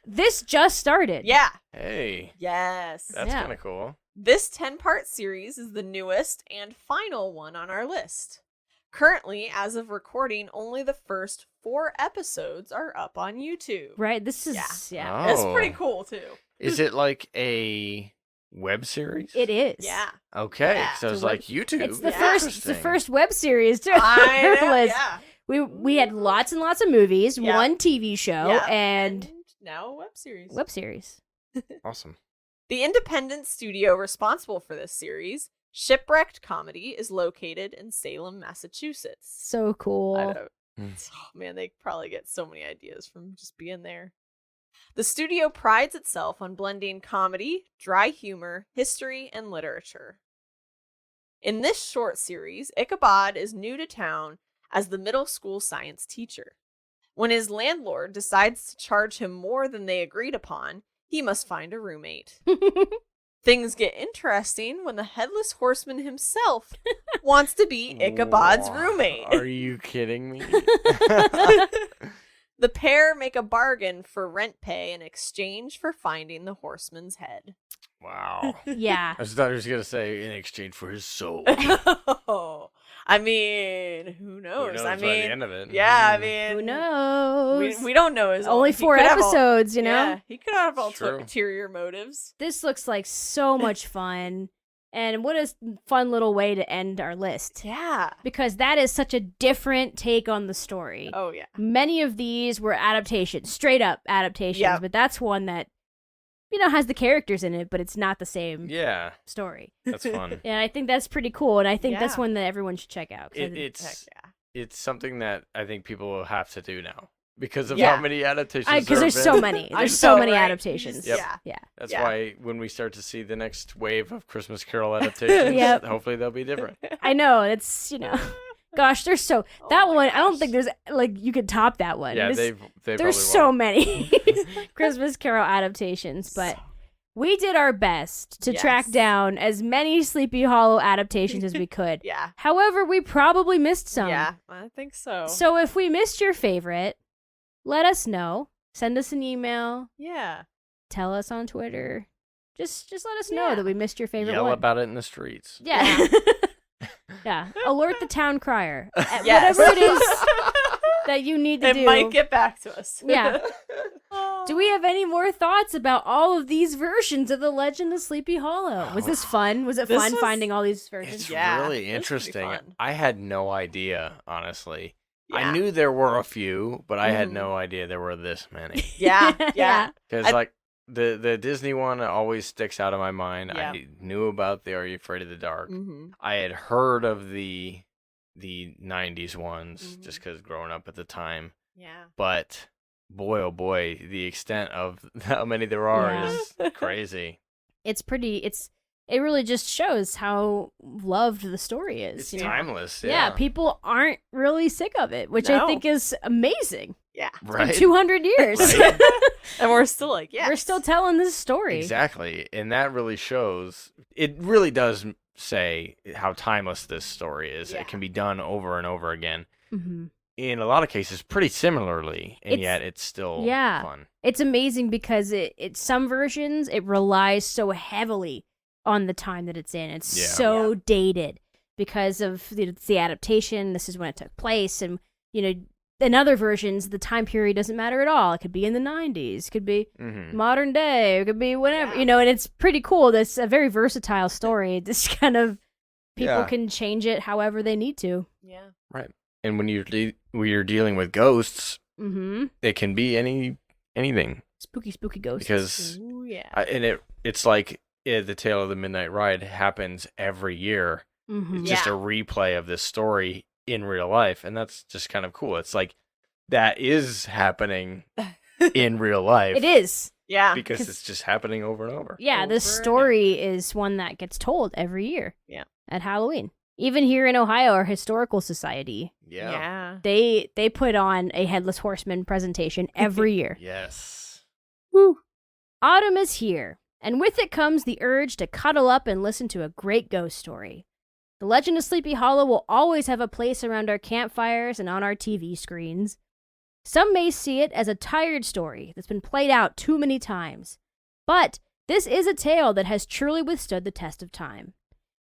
this just started. Yeah. Hey. Yes. That's kind of cool. This 10-part series is the newest and final one on our list. Currently, as of recording, only the first 4 episodes are up on YouTube. Right, this is Oh. It's pretty cool too. Is it like a web series? It is. Yeah. Okay, Yeah. so it's like YouTube. It's the first web series too. I know, yeah. We had lots and lots of movies, one TV show, and now a web series. Web series. Awesome. The independent studio responsible for this series, Shipwrecked Comedy, is located in Salem, Massachusetts. So cool. I know. Oh, man, they probably get so many ideas from just being there. The studio prides itself on blending comedy, dry humor, history, and literature. In this short series, Ichabod is new to town as the middle school science teacher. When his landlord decides to charge him more than they agreed upon, he must find a roommate. Things get interesting when the Headless Horseman himself wants to be Ichabod's roommate. Are you kidding me? The pair make a bargain for rent pay in exchange for finding the horseman's head. Wow. Yeah. I just thought he was going to say in exchange for his soul. I mean, who knows? Who knows I by mean, the end of it. Yeah, I mean, Who knows? We don't know. Only 4 episodes, you know? Yeah, he could have True. ulterior motives. This looks like so much fun. And what a fun little way to end our list. Yeah. Because that is such a different take on the story. Oh, yeah. Many of these were adaptations, straight up adaptations, Yep. but that's one that, you know, has the characters in it, but it's not the same Yeah, story. that's fun. And I think that's pretty cool, and I think that's Yeah. one that everyone should check out. 'Cause It's something that I think people will have to do now because of Yeah. how many adaptations because there's there so have many. been. There's I so know, many right? adaptations. Yep. Yeah. Yeah. That's Yeah. why when we start to see the next wave of Christmas Carol adaptations, Yep. hopefully they'll be different. I know, it's, you know, gosh, there's so, that my one, I don't gosh. think there's, like, you could top that one. Yeah, This- they there's probably so won't. many Christmas Carol adaptations, but we did our best to track Yes. down as many Sleepy Hollow adaptations as we could. Yeah. However, we probably missed some. Yeah, I think so. So if we missed your favorite, let us know. Send us an email. Yeah. Tell us on Twitter. Just let us know Yeah. that we missed your favorite Yell one. about it in the streets. Yeah. Yeah. Alert the town crier. Yes. Whatever it is that you need to It do. might get back to us. Yeah. Do we have any more thoughts about all of these versions of The Legend of Sleepy Hollow? Was this fun? Was it This fun was- finding all these versions? It's Yeah, really it was pretty interesting. fun. I had no idea, honestly. Yeah. I knew there were a few, but I had Mhm. no idea there were this many. Yeah. Yeah. Yeah. Because I- like the Disney one always sticks out of my mind. Yeah. I knew about the Are You Afraid of the Dark. Mm-hmm. I had heard of the 90s ones Mhm. just because growing up at the time. Yeah. But boy, oh boy, the extent of how many there are Yeah. is crazy. It really just shows how loved the story is. It's you know? timeless. Yeah, Yeah, people aren't really sick of it, which I No. think is amazing. Yeah. right. 200 years. Right? And we're still like, yeah. We're still telling this story. Exactly. And that really shows, it really does say how timeless this story is. Yeah. It can be done over and over again. Hmm. In a lot of cases, pretty similarly, and It's- yet it's still yeah. fun. It's amazing because it some versions it relies so heavily on the time that it's in. It's Yeah. so dated because of the adaptation. This is when it took place, and in other versions the time period doesn't matter at all. It could be in the 90s, it could be Hmm modern day, it could be whatever. Yeah. And it's pretty cool. That's a very versatile story. This kind of people Yeah. can change it however they need to. Yeah. And when you're dealing with ghosts, Mm-hmm. it can be anything. Spooky ghosts. Because Ooh, yeah. it's like the Tale of the Midnight Ride happens every year. Mm-hmm. It's just a replay of this story in real life, and that's just kind of cool. It's like that is happening in real life. It is. Yeah. because it's just happening over and over. Yeah, this Over and story is one that gets told every year. Yeah. At Halloween. Even here in Ohio, our historical society, Yeah. they put on a Headless Horseman presentation every year. Yes. Woo. Autumn is here, and with it comes the urge to cuddle up and listen to a great ghost story. The Legend of Sleepy Hollow will always have a place around our campfires and on our TV screens. Some may see it as a tired story that's been played out too many times, but this is a tale that has truly withstood the test of time.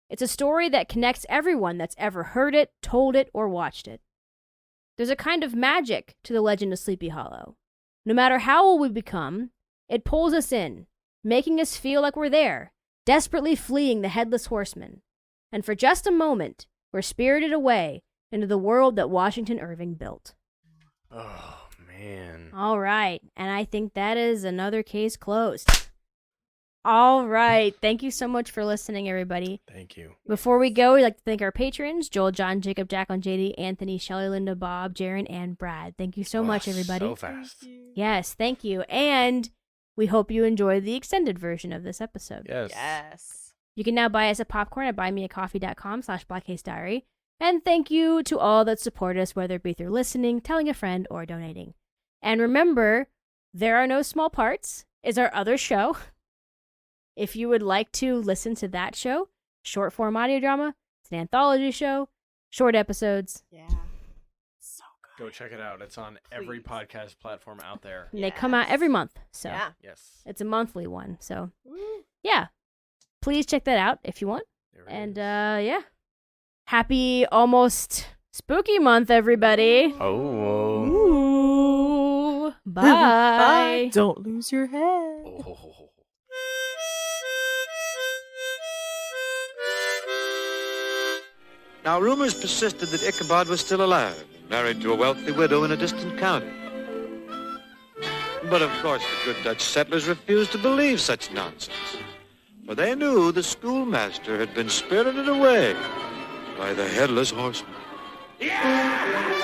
It's a story that connects everyone that's ever heard it, told it, or watched it. There's a kind of magic to the Legend of Sleepy Hollow. No matter how old we become, it pulls us in, making us feel like we're there, desperately fleeing the Headless Horseman. And for just a moment, we're spirited away into the world that Washington Irving built. Oh man. All right, and I think that is another case closed. All right, thank you so much for listening, everybody. Thank you. Before we go, we'd like to thank our patrons, Joel, John, Jacob, Jacqueline, JD, Anthony, Shelley, Linda, Bob, Jaron, and Brad. Thank you so much, everybody. So fast. Yes, thank you. And we hope you enjoyed the extended version of this episode. Yes. Yes. You can now buy us a popcorn at buymeacoffee.com/blackcasediary. And thank you to all that support us, whether it be through listening, telling a friend, or donating. And remember, There Are No Small Parts is our other show. If you would like to listen to that show, short form audio drama, it's an anthology show, short episodes. Yeah. So good. Go check it out. It's on every podcast platform out there. And they come out every month. So Yeah. Yes. it's a monthly one. So yeah, please check that out if you want. And yeah, happy almost spooky month, everybody. Oh. Ooh. Bye. Bye. Don't lose your head. Oh. Now, rumors persisted that Ichabod was still alive, married to a wealthy widow in a distant county. But, of course, the good Dutch settlers refused to believe such nonsense, for they knew the schoolmaster had been spirited away by the Headless Horseman. Yeah!